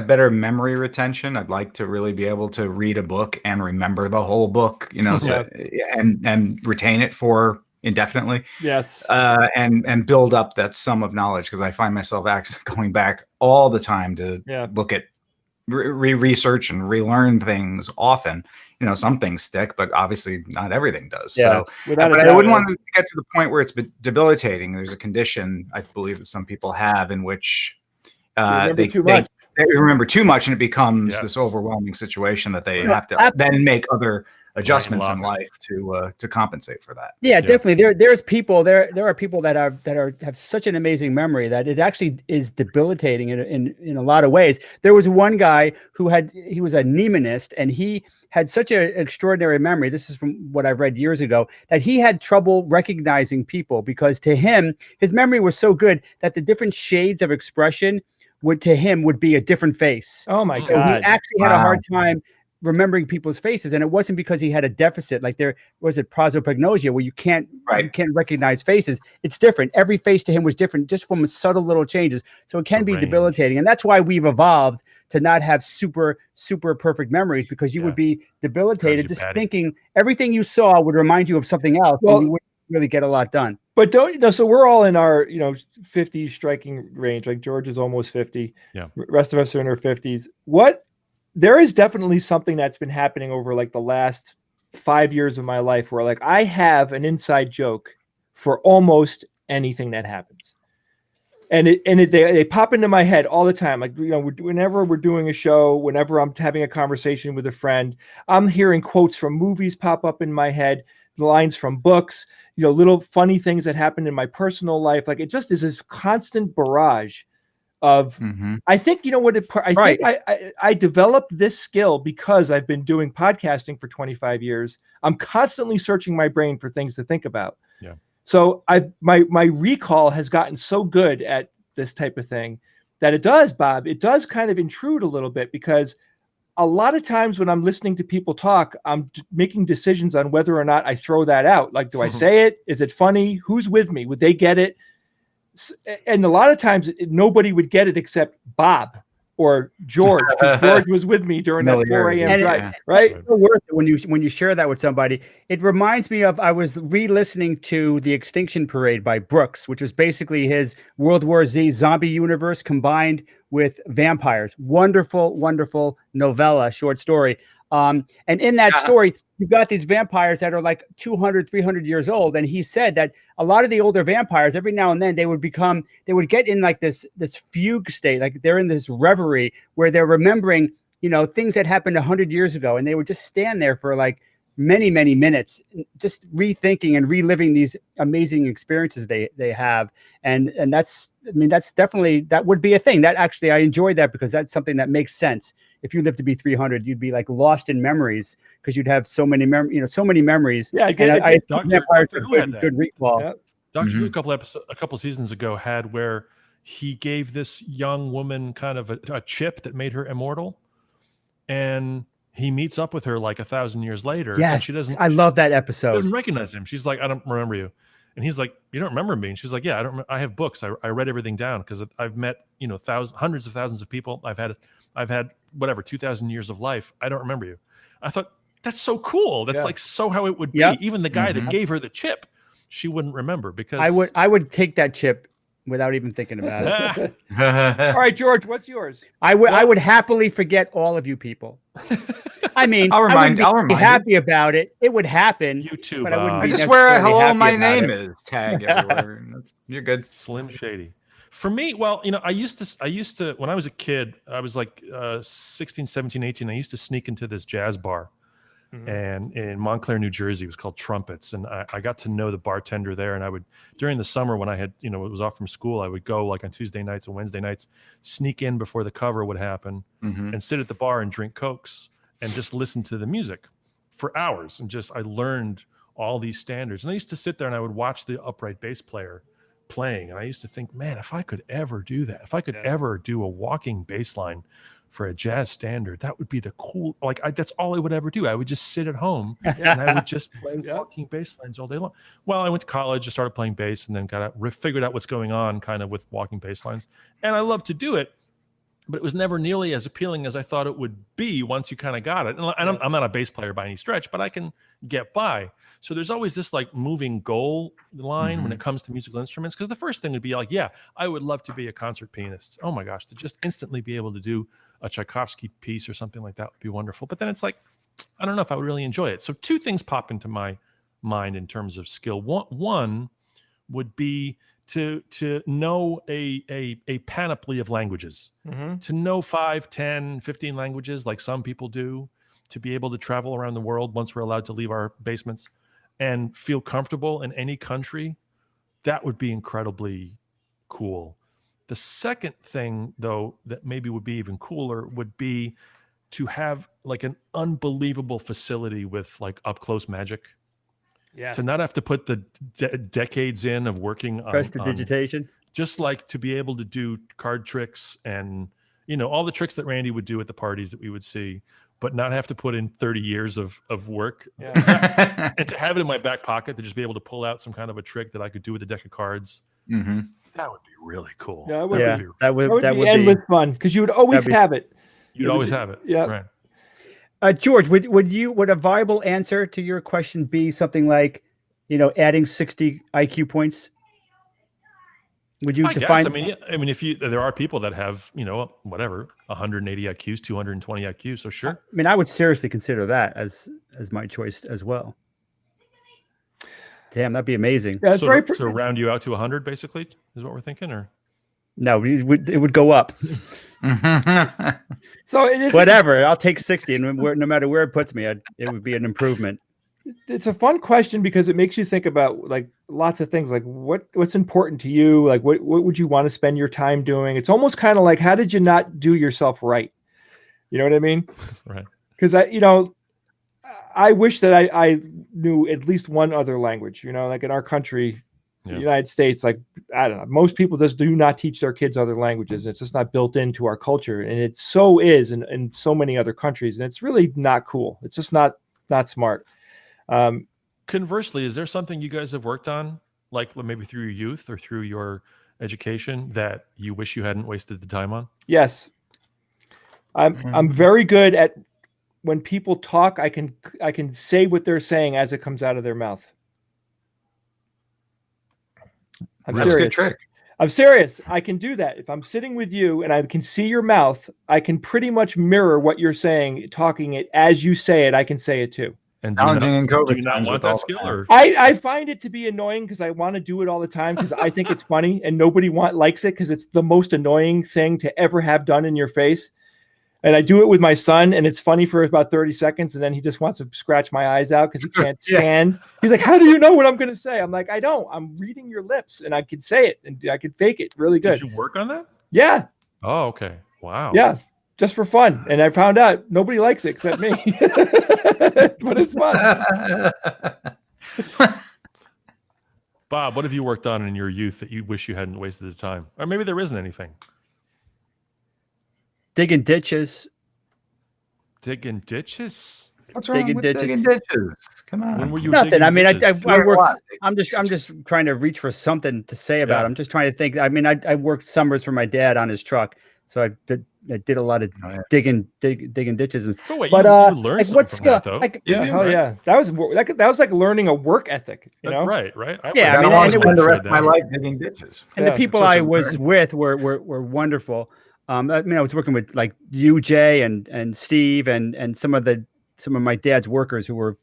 better memory retention. I'd like to really be able to read a book and remember the whole book, and retain it for indefinitely. Yes. And build up that sum of knowledge, because I find myself actually going back all the time to look at research and relearn things often. Some things stick, but obviously not everything does. Yeah, so, but I wouldn't want to get to the point where it's debilitating. There's a condition I believe that some people have in which they remember too much, and it becomes this overwhelming situation that they have to then make other adjustments in life to compensate for that. Yeah, definitely. There's people there are people that have such an amazing memory that it actually is debilitating in a lot of ways. There was one guy who was a mnemonist, and he had such an extraordinary memory. This is from what I've read years ago, that he had trouble recognizing people because to him, his memory was so good that the different shades of expression would be a different face. Oh my God. God. He actually had a hard time remembering people's faces, and it wasn't because he had a deficit like there was prosopagnosia where you can't recognize faces. It's different. Every face to him was different, just from subtle little changes. So it can be debilitating, and that's why we've evolved to not have super perfect memories, because you would be debilitated just thinking everything you saw would remind you of something else. Well, and you wouldn't really get a lot done. But so we're all in our 50 striking range. Like George is almost 50. Yeah. The rest of us are in our 50s. There is definitely something that's been happening over like the last 5 years of my life where like I have an inside joke for almost anything that happens. And they pop into my head all the time. Like, whenever we're doing a show, whenever I'm having a conversation with a friend, I'm hearing quotes from movies pop up in my head, lines from books, little funny things that happened in my personal life. Like, it just is this constant barrage of, I think, I developed this skill because I've been doing podcasting for 25 years. I'm constantly searching my brain for things to think about. Yeah. So my recall has gotten so good at this type of thing that it does kind of intrude a little bit, because a lot of times when I'm listening to people talk, I'm making decisions on whether or not I throw that out. Like, do I say it? Is it funny? Who's with me? Would they get it? And a lot of times nobody would get it except Bob or George, because George was with me during that 4 a.m. drive, right? It's so worth it when you share that with somebody. It reminds me of, I was re-listening to The Extinction Parade by Brooks, which was basically his World War Z zombie universe combined with vampires. Wonderful, wonderful novella, short story. And in that story, you've got these vampires that are like 200, 300 years old. And he said that a lot of the older vampires, every now and then, they would get in like this fugue state. Like they're in this reverie where they're remembering, things that happened 100 years ago. And they would just stand there for like many, many minutes, just rethinking and reliving these amazing experiences they have. And that's definitely, that would be a thing that actually I enjoyed that, because that's something that makes sense. If you live to be 300, you'd be like lost in memories, because you'd have so many memories. Yeah, I good recall. Yeah. Dr. Who a couple seasons ago had where he gave this young woman kind of a chip that made her immortal, and he meets up with her like 1,000 years later. Yes, and she doesn't. I love that episode. She doesn't recognize him. She's like, I don't remember you. And he's like, you don't remember me? And she's like, yeah, I don't. I have books. I read everything down, because I've met hundreds of thousands of people. I've had whatever 2,000 years of life. I don't remember you. I thought, that's so cool. That's like so how it would be. Yep. Even the guy that gave her the chip, she wouldn't remember, because I would take that chip without even thinking about it. All right, George, what's yours? I would happily forget all of you people. I mean, I'll remind be happy about it. It would happen. You too, but Bob. I wouldn't I be just wear a hello, happy my about name it. is tag everywhere. You're good. Slim Shady. For me, well, you know, I used to, when I was a kid, I was like 16, 17, 18. I used to sneak into this jazz bar. And in Montclair, New Jersey, it was called Trumpets. And I got to know the bartender there. And I would, during the summer when I had, you know, it was off from school, I would go like on Tuesday nights and Wednesday nights, sneak in before the cover would happen and sit at the bar and drink Cokes and just listen to the music for hours. And just, I learned all these standards. And I used to sit there and I would watch the upright bass player playing. And I used to think, man, if I could ever do that, if I could ever do a walking bass line for a jazz standard, that would be the cool, like that's all I would ever do. I would just sit at home and I would just play walking bass lines all day long. Well, I went to college, I started playing bass and then figured out what's going on kind of with walking bass lines. And I love to do it, but it was never nearly as appealing as I thought it would be once you kind of got it. And I'm not a bass player by any stretch, but I can get by. So there's always this like moving goal line when it comes to musical instruments. Because the first thing would be like, yeah, I would love to be a concert pianist. Oh my gosh, to just instantly be able to do a Tchaikovsky piece or something like that would be wonderful. But then it's like, I don't know if I would really enjoy it. So two things pop into my mind in terms of skill. One would be to know a panoply of languages, to know 5, 10, 15 languages like some people do, to be able to travel around the world once we're allowed to leave our basements and feel comfortable in any country. That would be incredibly cool. The second thing, though, that maybe would be even cooler would be to have like an unbelievable facility with like up close magic. Yes. To not have to put the decades in of working on prestidigitation. Just like to be able to do card tricks and, you know, all the tricks that Randy would do at the parties that we would see, but not have to put in 30 years of work. Yeah. And to have it in my back pocket to just be able to pull out some kind of a trick that I could do with a deck of cards. That would be really cool. Yeah, that would be endless fun because you would always have it. You'd always have it. Yeah. Right. George, would a viable answer to your question be something like, you know, adding 60 IQ points? Would you define? I mean, if there are people that have, you know, whatever, 180 IQs, 220 IQs. So sure. I mean, I would seriously consider that as my choice as well. Damn, that'd be amazing. Yeah, so round you out to 100, basically, is what we're thinking, or no? It would go up. So it is whatever. I'll take 60, and no matter where it puts me, it would be an improvement. It's a fun question because it makes you think about like lots of things, like what's important to you, like what would you want to spend your time doing. It's almost kind of like, how did you not do yourself right? You know what I mean? Right. Because I wish that I knew at least one other language, you know, like in our country, the United States, like, I don't know, most people just do not teach their kids other languages. It's just not built into our culture. And it so is in so many other countries. And it's really not cool. It's just not smart. Conversely, is there something you guys have worked on, like maybe through your youth or through your education, that you wish you hadn't wasted the time on? Yes. I'm very good at, when people talk, I can say what they're saying as it comes out of their mouth. That's a good trick. I'm serious. I can do that. If I'm sitting with you and I can see your mouth, I can pretty much mirror what you're saying, talking it as you say it. I can say it too. And do you not want that skill? Or? I find it to be annoying because I want to do it all the time because I think it's funny and nobody likes it because it's the most annoying thing to ever have done in your face. And I do it with my son, and it's funny for about 30 seconds, and then he just wants to scratch my eyes out because he can't stand. He's like, how do you know what I'm going to say? I'm like, I don't. I'm reading your lips, and I can say it, and I can fake it really good. Did you work on that? Yeah. Oh, okay. Wow. Yeah, just for fun. And I found out nobody likes it except me. But it's fun. Bob, what have you worked on in your youth that you wish you hadn't wasted the time? Or maybe there isn't anything. Digging ditches. Digging ditches? What's wrong with digging ditches? Come on. When were you Nothing. I mean, I worked. I'm I'm just trying to reach for something to say about it. I'm just trying to think. I mean, I worked summers for my dad on his truck, so I did a lot of digging ditches and stuff. But wait, you learned like, something what from skill? that, though. Like, yeah. That was like learning a work ethic. You know? Right. I don't want to spend the rest of my life digging ditches. And the people I was with were wonderful. I mean, I was working with like you, Jay, and Steve, and some of my dad's workers who were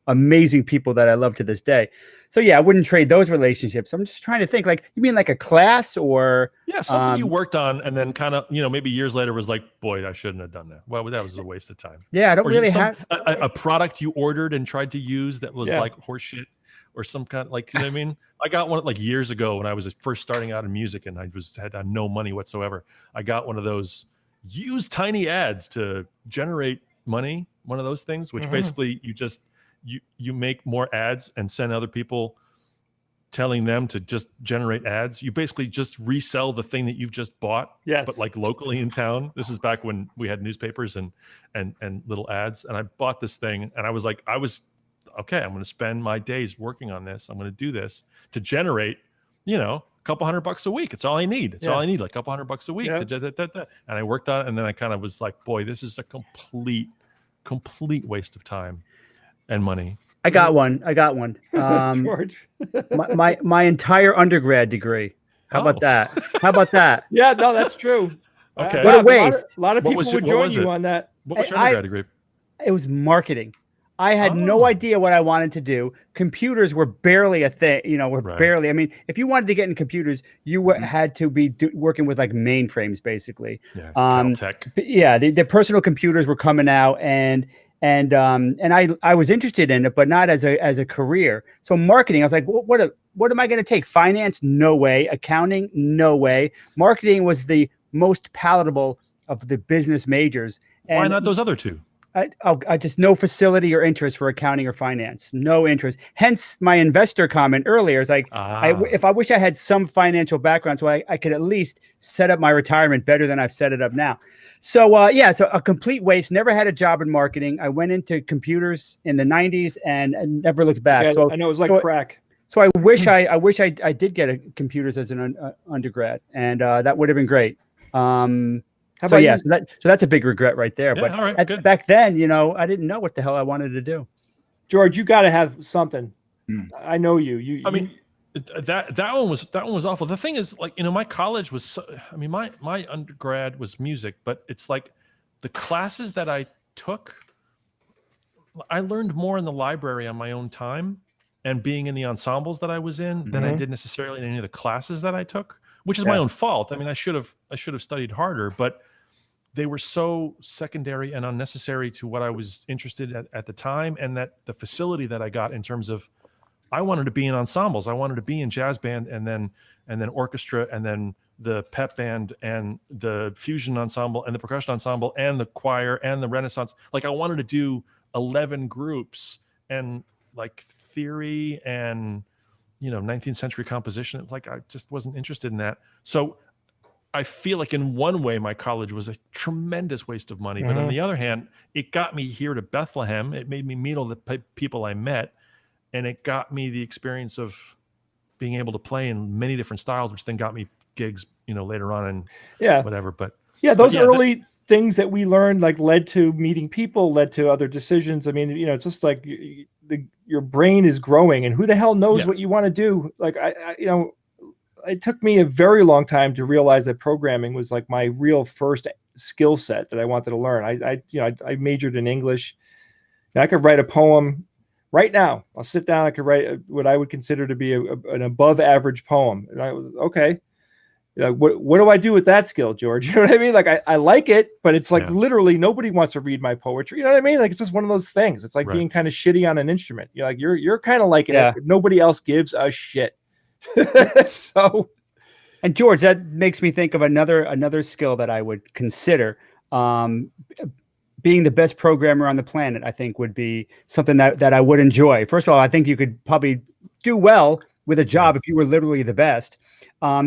amazing people that I love to this day. So yeah, I wouldn't trade those relationships. I'm just trying to think, like, you mean like a class or something you worked on and then kind of, maybe years later was like, boy, I shouldn't have done that. Well, that was a waste of time. Yeah, I don't really have a product you ordered and tried to use that was like horseshit or some kind of, like, you know what I mean? I got one like years ago when I was first starting out in music and I had no money whatsoever. I got one of those use tiny ads to generate money, one of those things, which basically you make more ads and send other people telling them to just generate ads. You basically just resell the thing that you've just bought, but like locally in town. This is back when we had newspapers and little ads. And I bought this thing and I was okay, I'm going to spend my days working on this. I'm going to do this to generate, a couple $100 a week. It's all I need. It's all I need, like a couple $100 a week. And I worked on it. And then I kind of was like, boy, this is a complete waste of time and money. I got one. George. my entire undergrad degree. How about that? Yeah, no, that's true. Okay. What a waste. A lot of people would join you on that. What was your undergrad degree? It was marketing. I had no idea what I wanted to do. Computers were barely a thing, barely. I mean, if you wanted to get in computers, you had to be working with like mainframes, basically. Yeah, Caltech. Yeah, the personal computers were coming out, and I was interested in it, but not as a career. So marketing, I was like, what am I going to take? Finance? No way. Accounting? No way. Marketing was the most palatable of the business majors. And why not those other two? I just no facility or interest for accounting or finance, no interest. Hence my investor comment earlier is like, if I wish I had some financial background so I could at least set up my retirement better than I've set it up now. So so a complete waste. Never had a job in marketing. I went into computers in the 90s and never looked back. Yeah, so I know it was like crack. So I wish I did get computers as an undergrad, and that would have been great. So that's a big regret right there. Yeah, but back then, I didn't know what the hell I wanted to do. George, you got to have something. I know you. I mean, that one was awful. The thing is, like, my college was. My undergrad was music, but it's like the classes that I took. I learned more in the library on my own time and being in the ensembles that I was in than I did necessarily in any of the classes that I took. Which is my own fault. I mean, I should have studied harder, but they were so secondary and unnecessary to what I was interested at the time, and that the facility that I got in terms of, I wanted to be in ensembles. I wanted to be in jazz band and then orchestra and then the pep band and the fusion ensemble and the percussion ensemble and the choir and the Renaissance. Like, I wanted to do 11 groups and like theory and 19th century composition. Like, I just wasn't interested in that. So I feel like in one way, my college was a tremendous waste of money. But on the other hand, it got me here to Bethlehem. It made me meet all the people I met. And it got me the experience of being able to play in many different styles, which then got me gigs, later on and whatever. But those early things that we learned, like, led to meeting people, led to other decisions. I mean, it's just like your brain is growing, and who the hell knows what you want to do? Like, it took me a very long time to realize that programming was like my real first skill set that I wanted to learn. I majored in English. And I could write a poem right now. I'll sit down. I could write what I would consider to be an above average poem. And I was okay. What do I do with that skill, George? You know what I mean? Like, I like it, but it's like literally nobody wants to read my poetry. You know what I mean? Like, it's just one of those things. It's like being kind of shitty on an instrument. You're like, you're kind of liking it, but nobody else gives a shit. So, and George, that makes me think of another skill that I would consider. Being the best programmer on the planet, I think, would be something that I would enjoy. First of all, I think you could probably do well with a job if you were literally the best.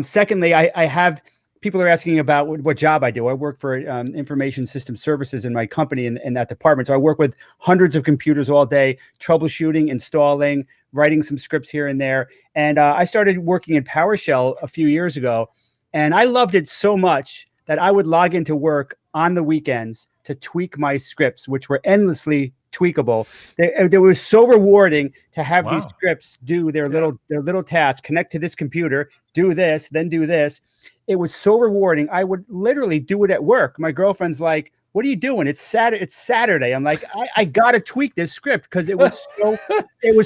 Secondly, I have people are asking about what job I do. I work for information system services in my company in that department. So I work with hundreds of computers all day, troubleshooting, installing, writing some scripts here and there. And I started working in PowerShell a few years ago, and I loved it so much that I would log into work on the weekends to tweak my scripts, which were endlessly tweakable. It was so rewarding to have these scripts do their little tasks, connect to this computer, do this, then do this. It was so rewarding. I would literally do it at work. My girlfriend's like, what are you doing? It's Saturday. I'm like, I gotta tweak this script because it was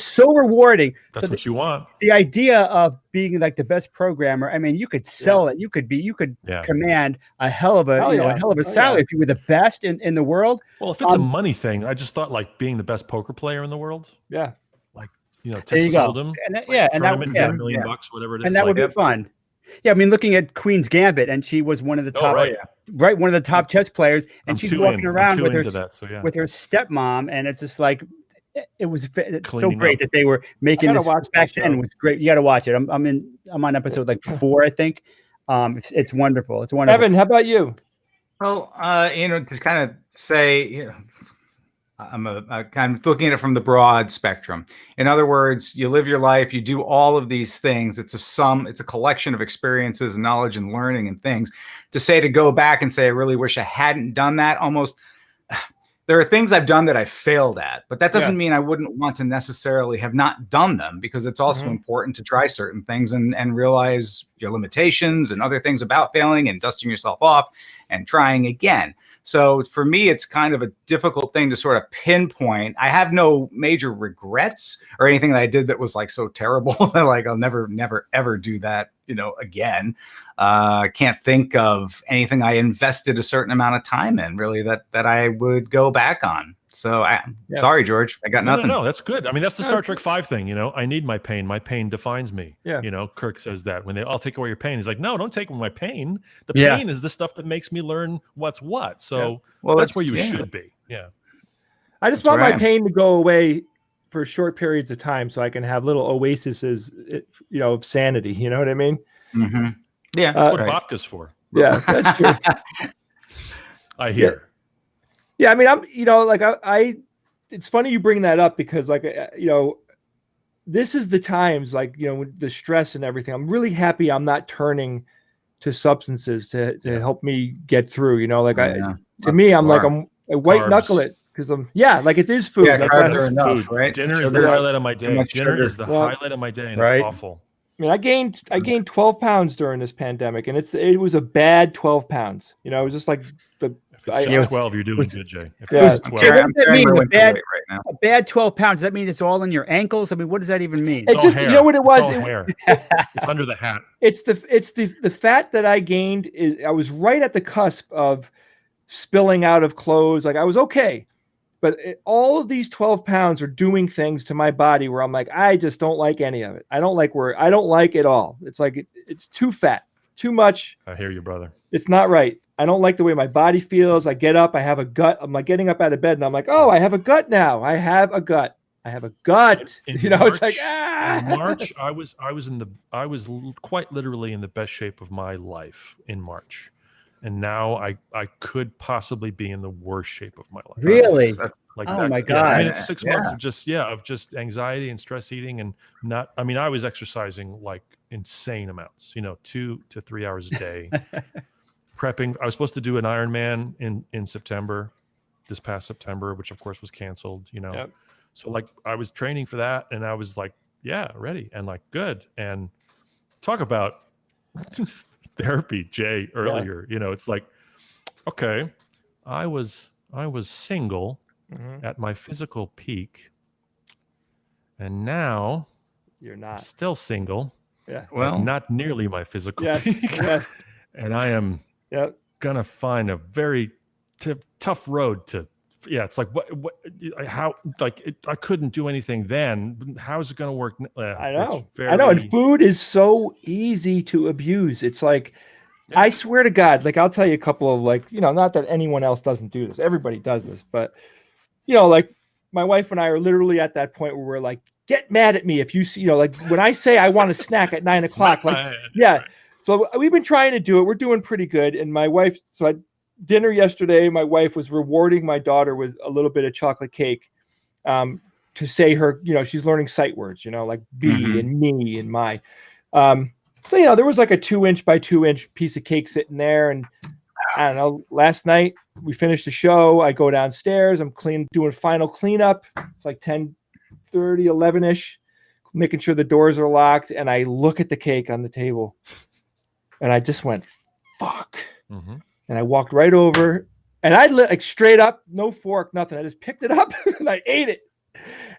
so rewarding. That's what you want. The idea of being like the best programmer. I mean, you could sell it. You could command a hell of a salary if you were the best in the world. Well, if it's a money thing, I just thought like being the best poker player in the world. Yeah. Like, Texas Hold'em. And that, get $1 million, whatever it is. And that would be fun. Yeah, I mean, looking at Queen's Gambit, and she was one of the top, one of the top chess players, and she's walking around with her stepmom, and it's just like it was so great that they were making this back then. It was great. You got to watch it. I'm on episode like 4, I think. It's wonderful. It's wonderful. Evan, how about you? Well, to kind of say, I'm kind of looking at it from the broad spectrum. In other words, you live your life, you do all of these things. It's a collection of experiences and knowledge and learning and things. To go back and say, I really wish I hadn't done that. Almost, there are things I've done that I failed at, but that doesn't mean I wouldn't want to necessarily have not done them, because it's also important to try certain things and realize your limitations and other things about failing and dusting yourself off and trying again. So for me, it's kind of a difficult thing to sort of pinpoint. I have no major regrets or anything that I did that was like so terrible that like I'll never, ever do that, again. I can't think of anything I invested a certain amount of time in really that I would go back on. So sorry, George, I got nothing. No, that's good. I mean, that's the Star Trek 5 thing. I need my pain. My pain defines me. Yeah. Kirk says that when I'll take away your pain. He's like, no, don't take away my pain. The pain is the stuff that makes me learn what's what. So that's where you should be. Yeah. I just want my pain to go away for short periods of time so I can have little oases, of sanity. You know what I mean? Mm-hmm. Yeah. That's what vodka's for. Yeah, that's true. I hear. Yeah. Yeah, I mean, I it's funny you bring that up because this is the times with the stress and everything. I'm really happy I'm not turning to substances to help me get through, to me, I'm like, I white knuckle it because it is food. Yeah, that's enough, right? Dinner is the highlight of my day. Dinner is the highlight of my day, and it's awful. I mean, I gained 12 pounds during this pandemic, and it was a bad 12 pounds. It was just like If it's 12, you're doing good, Jay. If it's 12, what does that mean? A bad 12 pounds. Does that mean it's all in your ankles? I mean, what does that even mean? It just, you know what it was? It's under the hat. It's the fat that I gained. I was right at the cusp of spilling out of clothes. Like I was okay, but all of these 12 pounds are doing things to my body where I'm like, I just don't like any of it. I don't like it all. It's like it's too fat, too much. I hear you, brother. It's not right. I don't like the way my body feels. I get up, I have a gut. I'm like getting up out of bed and I'm like, oh, I have a gut now. I have a gut. In March, it's like, in March, I was quite literally in the best shape of my life in March. And now I could possibly be in the worst shape of my life. Really? My God. I mean, it's 6 months of just anxiety and stress eating and I was exercising like insane amounts, 2 to 3 hours a day. Prepping. I was supposed to do an Ironman in September, this past September, which of course was canceled, Yep. So like I was training for that and I was like, ready and like good. And talk about therapy, Jay, earlier. It's like, okay, I was single at my physical peak, and now you're not. I'm still single. Yeah. Well, not nearly my physical peak. Yes. And I am gonna find a very tough road to. Yeah, it's like I couldn't do anything then. How is it going to work? I know. And food is so easy to abuse. It's like, I swear to God, like I'll tell you a couple of not that anyone else doesn't do this. Everybody does this, but like my wife and I are literally at that point where we're like, get mad at me if you see, like when I say I want a snack at 9 o'clock, like So we've been trying to do it. We're doing pretty good. And my wife, dinner yesterday, my wife was rewarding my daughter with a little bit of chocolate cake to say her, she's learning sight words, like be and me and my. So, there was like a 2-inch by 2-inch piece of cake sitting there. And I don't know, last night we finished the show. I go downstairs. I'm doing final cleanup. It's like 10:30, 11-ish, making sure the doors are locked. And I look at the cake on the table and I just went, fuck. And I walked right over And I like straight up, no fork, nothing. I just picked it up and I ate it.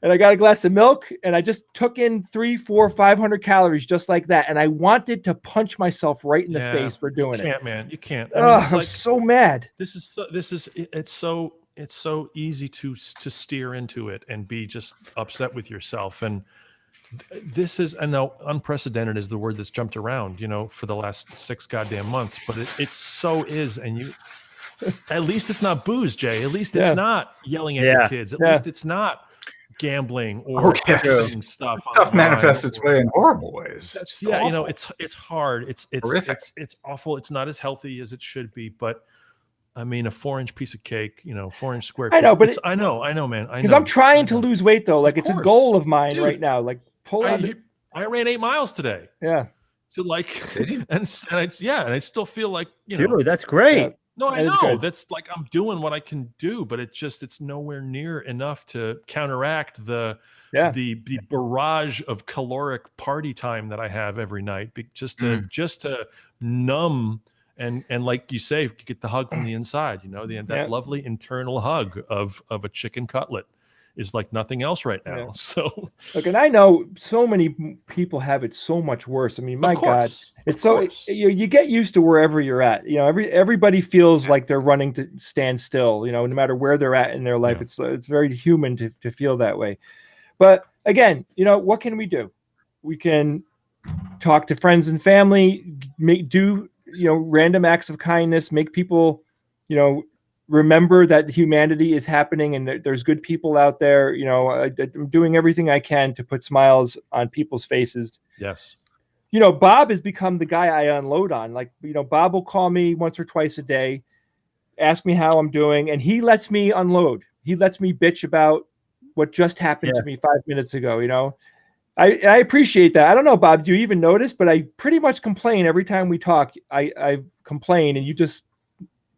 And I got a glass of milk and I just took in 300, 400, 500 calories just like that. And I wanted to punch myself right in the face for doing it. You can't, man. You can't. I mean, I'm so mad. It's so easy to steer into it and be just upset with yourself. And this is, I know unprecedented is the word that's jumped around, for the last 6 goddamn months, but it so is. And at least it's not booze, Jay. At least it's not yelling at your kids. At least it's not gambling or stuff. Stuff manifests its way in horrible ways. It's hard. It's horrific. It's awful. It's not as healthy as it should be, but I mean, a 4-inch piece of cake, 4-inch square. I know, but I know, man. Because I'm trying to lose weight though. Like it's a goal of mine right now. Like I ran 8 miles today. Yeah. So and I still feel like dude, that's great. Yeah. No, I know. That's like I'm doing what I can do, but it's nowhere near enough to counteract the barrage of caloric party time that I have every night. Just to numb and like you say, get the hug from the inside. That lovely internal hug of a chicken cutlet is like nothing else right now. So look, and I know so many people have it so much worse. I mean, my God, it's so you get used to wherever you're at. Everybody feels like they're running to stand still. No matter where they're at in their life, it's very human to feel that way. But again, what can we do? We can talk to friends and family, do random acts of kindness, make people, remember that humanity is happening and there's good people out there. I'm doing everything I can to put smiles on people's faces. Yes. Bob has become the guy I unload on. Like, Bob will call me once or twice a day, ask me how I'm doing, and he lets me unload. He lets me bitch about what just happened to me 5 minutes ago. I appreciate that. I don't know, Bob, do you even notice? But I pretty much complain every time we talk. I complain, and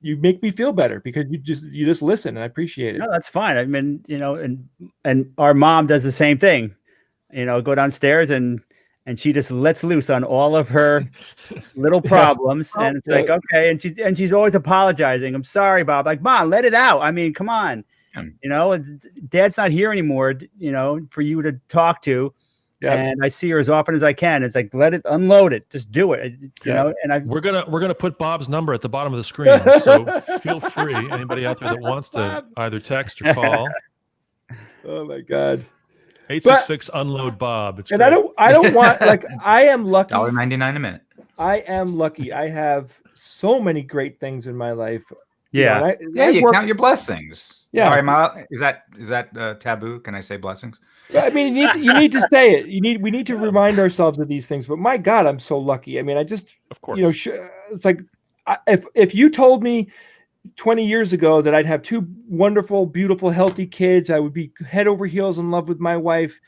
you make me feel better because you just listen, and I appreciate it. No, that's fine. I mean, and our mom does the same thing. Go downstairs and she just lets loose on all of her little problems, and it's like, okay, and she's always apologizing. I'm sorry, Bob. Like, Mom, let it out. I mean, come on. Dad's not here anymore. For you to talk to. And I see her as often as I can. It's like, unload it, just do it. And we're gonna put Bob's number at the bottom of the screen. So feel free, anybody out there that wants to either text or call. Oh my God. 866 unload Bob. It's and great. I don't want I am lucky. $1.99 a minute. I am lucky. I have so many great things in my life. Yeah. You count your blessings. Yeah. Sorry, is that taboo? Can I say blessings? I mean, you need to say it. We need to remind ourselves of these things. But my God, I'm so lucky. I mean, of course, it's like if you told me 20 years ago that I'd have 2 wonderful, beautiful, healthy kids, I would be head over heels in love with my wife,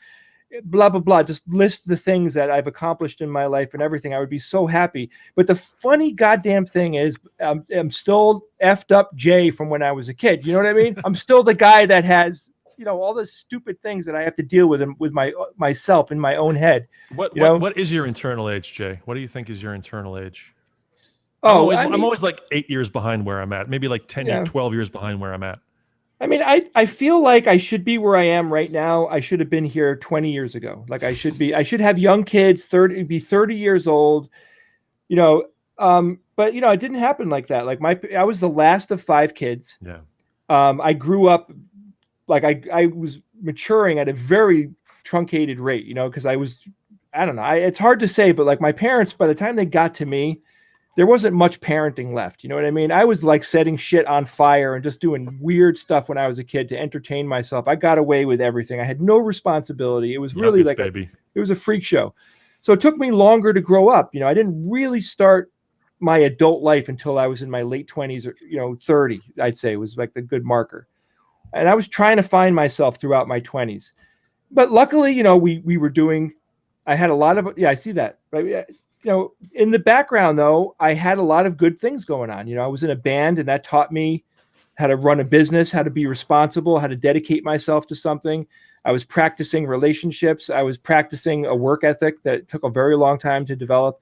blah, blah, blah. Just list the things that I've accomplished in my life and everything. I would be so happy. But the funny goddamn thing is I'm still effed up Jay from when I was a kid. You know what I mean? I'm still the guy that has, all the stupid things that I have to deal with myself in my own head. What is your internal age, Jay? What do you think is your internal age? I'm always like 8 years behind where I'm at. Maybe like 10, 12 years behind where I'm at. I mean, I feel like I should be where I am right now. I should have been here 20 years ago. Like I should have young kids, 30 years old, but it didn't happen like that. Like I was the last of 5 kids. Yeah. I grew up, like I was maturing at a very truncated rate, because I don't know. It's hard to say, but like my parents, by the time they got to me, there wasn't much parenting left. You know what I mean? I was like setting shit on fire and just doing weird stuff when I was a kid to entertain myself. I got away with everything. I had no responsibility. It was really it was a freak show. So it took me longer to grow up. I didn't really start my adult life until I was in my late 20s or, 30, I'd say was like the good marker. And I was trying to find myself throughout my 20s. But luckily, we were doing, I had a lot of, I see that. Right? In the background, though, I had a lot of good things going on. I was in a band, and that taught me how to run a business, how to be responsible, how to dedicate myself to something. I was practicing relationships. I was practicing a work ethic that took a very long time to develop.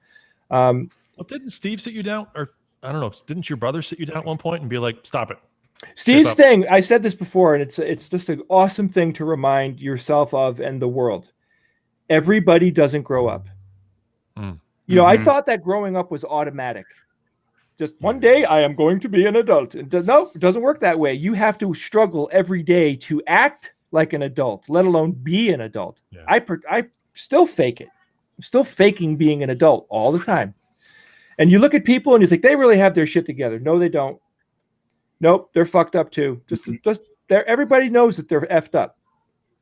Well, didn't Steve sit you down? Or I don't know. Didn't your brother sit you down at one point and be like, stop it? Steve's thing, I said this before, and it's just an awesome thing to remind yourself of and the world. Everybody doesn't grow up. You know, I thought that growing up was automatic. Just one day I am going to be an adult. No, it doesn't work that way. You have to struggle every day to act like an adult, let alone be an adult. Yeah. I still fake it. I'm still faking being an adult all the time. And you look at people and you think they really have their shit together. No, they don't. Nope, they're fucked up too. Just everybody knows that they're effed up.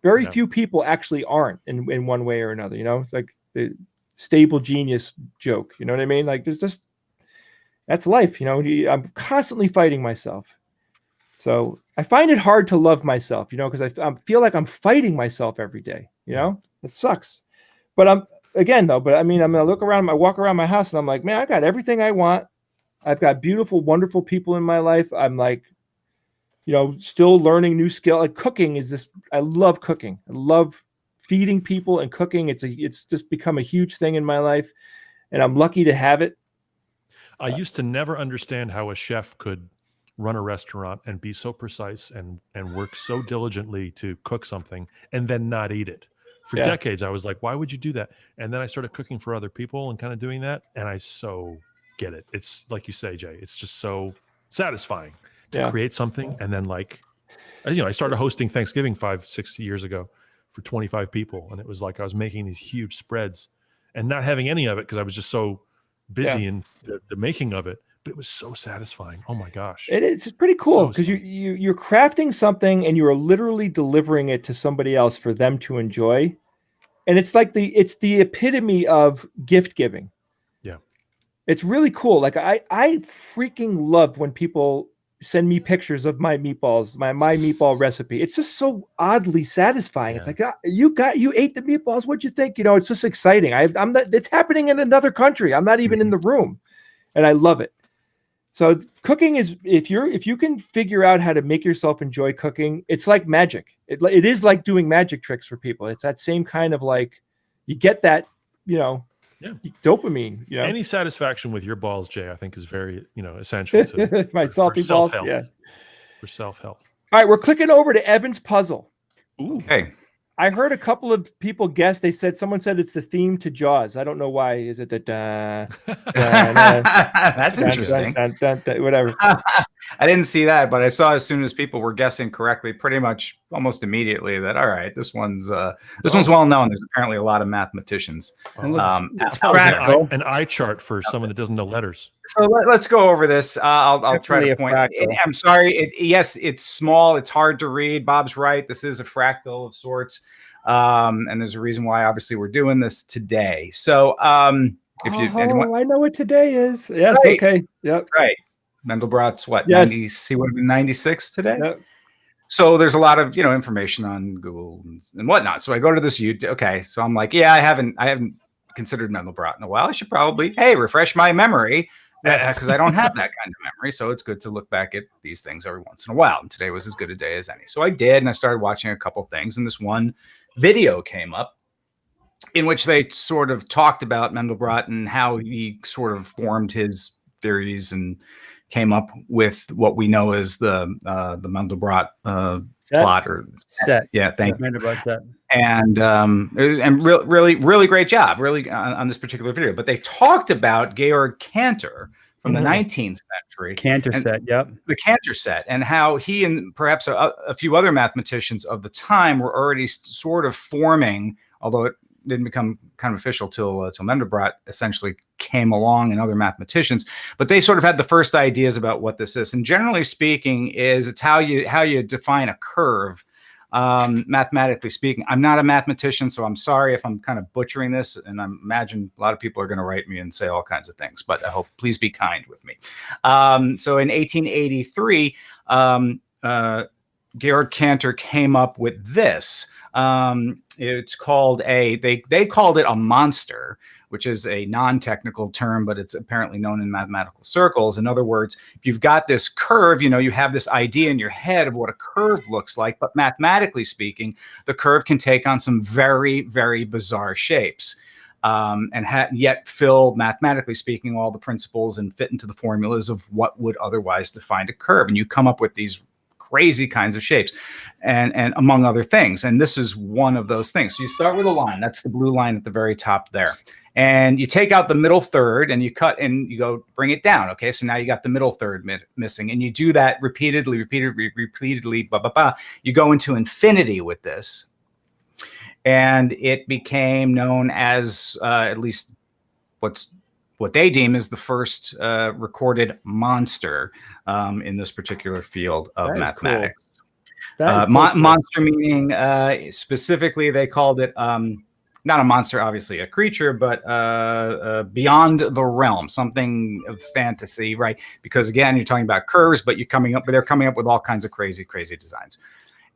Very few people actually aren't in one way or another. You know, it's like the stable genius joke. You know what I mean? Like that's life. You know, I'm constantly fighting myself. So I find it hard to love myself. You know, because I feel like I'm fighting myself every day. You know, it sucks. But I'm gonna look around. I walk around my house and I'm like, man, I got everything I want. I've got beautiful, wonderful people in my life. I'm like, you know, still learning new skill. Like cooking is this. I love cooking. I love feeding people and cooking. It's just become a huge thing in my life, and I'm lucky to have it. I used to never understand how a chef could run a restaurant and be so precise and work so diligently to cook something and then not eat it. For decades, I was like, why would you do that? And then I started cooking for other people and kind of doing that, and I so get it. It's like you say, Jay, it's just so satisfying to create something. And then like, you know, I started hosting Thanksgiving 5-6 years ago for 25 people. And it was like, I was making these huge spreads and not having any of it because I was just so busy in the making of it, but it was so satisfying. Oh my gosh. It's pretty cool because you're crafting something and you are literally delivering it to somebody else for them to enjoy. And it's like it's the epitome of gift giving. It's really cool. Like I freaking love when people send me pictures of my meatballs, my meatball recipe. It's just so oddly satisfying. It's like you ate the meatballs. What'd you think? You know, it's just exciting. It's happening in another country. I'm not even in the room, and I love it. So cooking is if you can figure out how to make yourself enjoy cooking, it's like magic. It is like doing magic tricks for people. It's that same kind of like you get that, you know. Dopamine, you know. Any satisfaction with your balls, Jay, I think is very, you know, essential to my salty balls. For self-help. All right, we're clicking over to Evan's puzzle. Ooh. Okay. I heard a couple of people guess. Someone said it's the theme to Jaws. I don't know why. Is it that? That's interesting. Whatever. I didn't see that, but I saw as soon as people were guessing correctly, pretty much almost immediately that all right, this one's well known. There's apparently a lot of mathematicians. An eye chart for someone that doesn't know letters. So let's go over this. I'll try to point. I'm sorry. Yes, it's small. It's hard to read. Bob's right. This is a fractal of sorts. And there's a reason why obviously we're doing this today. So anyone, I know what today is. Yes, right. Okay. Yep. Right. Mandelbrot's what? Yes. 90, he would have been 96 today. Yep. So there's a lot of, you know, information on Google and whatnot. So I go to this YouTube. Okay. So I'm like, I haven't considered Mandelbrot in a while. I should probably, refresh my memory because I don't have that kind of memory. So it's good to look back at these things every once in a while. And today was as good a day as any. So I did, and I started watching a couple things, and this one video came up in which they sort of talked about Mandelbrot and how he sort of formed his theories and came up with what we know as the Mandelbrot plot or set. Yeah, thank you. Mandelbrot set. And really great job, really on this particular video. But they talked about Georg Cantor from the 19th century. Cantor set, yep. The Cantor set, and how he and perhaps a few other mathematicians of the time were already sort of forming, although it didn't become kind of official till Mandelbrot essentially came along and other mathematicians, but they sort of had the first ideas about what this is. And generally speaking, it's how you define a curve, mathematically speaking. I'm not a mathematician, so I'm sorry if I'm kind of butchering this, and I imagine a lot of people are going to write me and say all kinds of things, but I hope, please be kind with me. So in 1883, Georg Cantor came up with this. It's called they called it a monster, which is a non-technical term, but it's apparently known in mathematical circles. In other words, if you've got this curve, you know, you have this idea in your head of what a curve looks like, but mathematically speaking, the curve can take on some very, very bizarre shapes. and yet fill, mathematically speaking, all the principles and fit into the formulas of what would otherwise define a curve. And you come up with these crazy kinds of shapes and among other things. And this is one of those things. So you start with a line. That's the blue line at the very top there. And you take out the middle third and you cut and you go bring it down. Okay, so now you got the middle third missing. And you do that repeatedly, blah, blah, blah. You go into infinity with this. And it became known as, at least what they deem is the first recorded monster in this particular field of mathematics. Cool. Monster meaning, specifically, they called it, not a monster, obviously a creature, but beyond the realm, something of fantasy, right? Because again, you're talking about curves, but they're coming up with all kinds of crazy designs.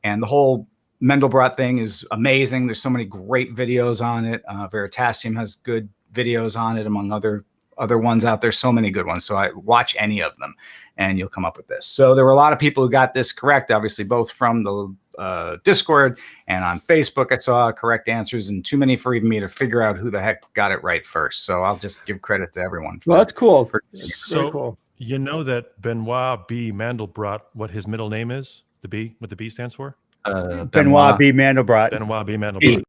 And the whole Mandelbrot thing is amazing. There's so many great videos on it. Veritasium has good videos on it, among other ones out there. So many good ones. So I watch any of them and you'll come up with this. So there were a lot of people who got this correct, obviously, both from the Discord and on Facebook. I saw correct answers, and too many for even me to figure out who the heck got it right first. So I'll just give credit to everyone. Well, that's cool. So cool. You know that Benoit B. Mandelbrot, what his middle name is? What the B stands for? Benoit B. Mandelbrot. Benoit B. Mandelbrot.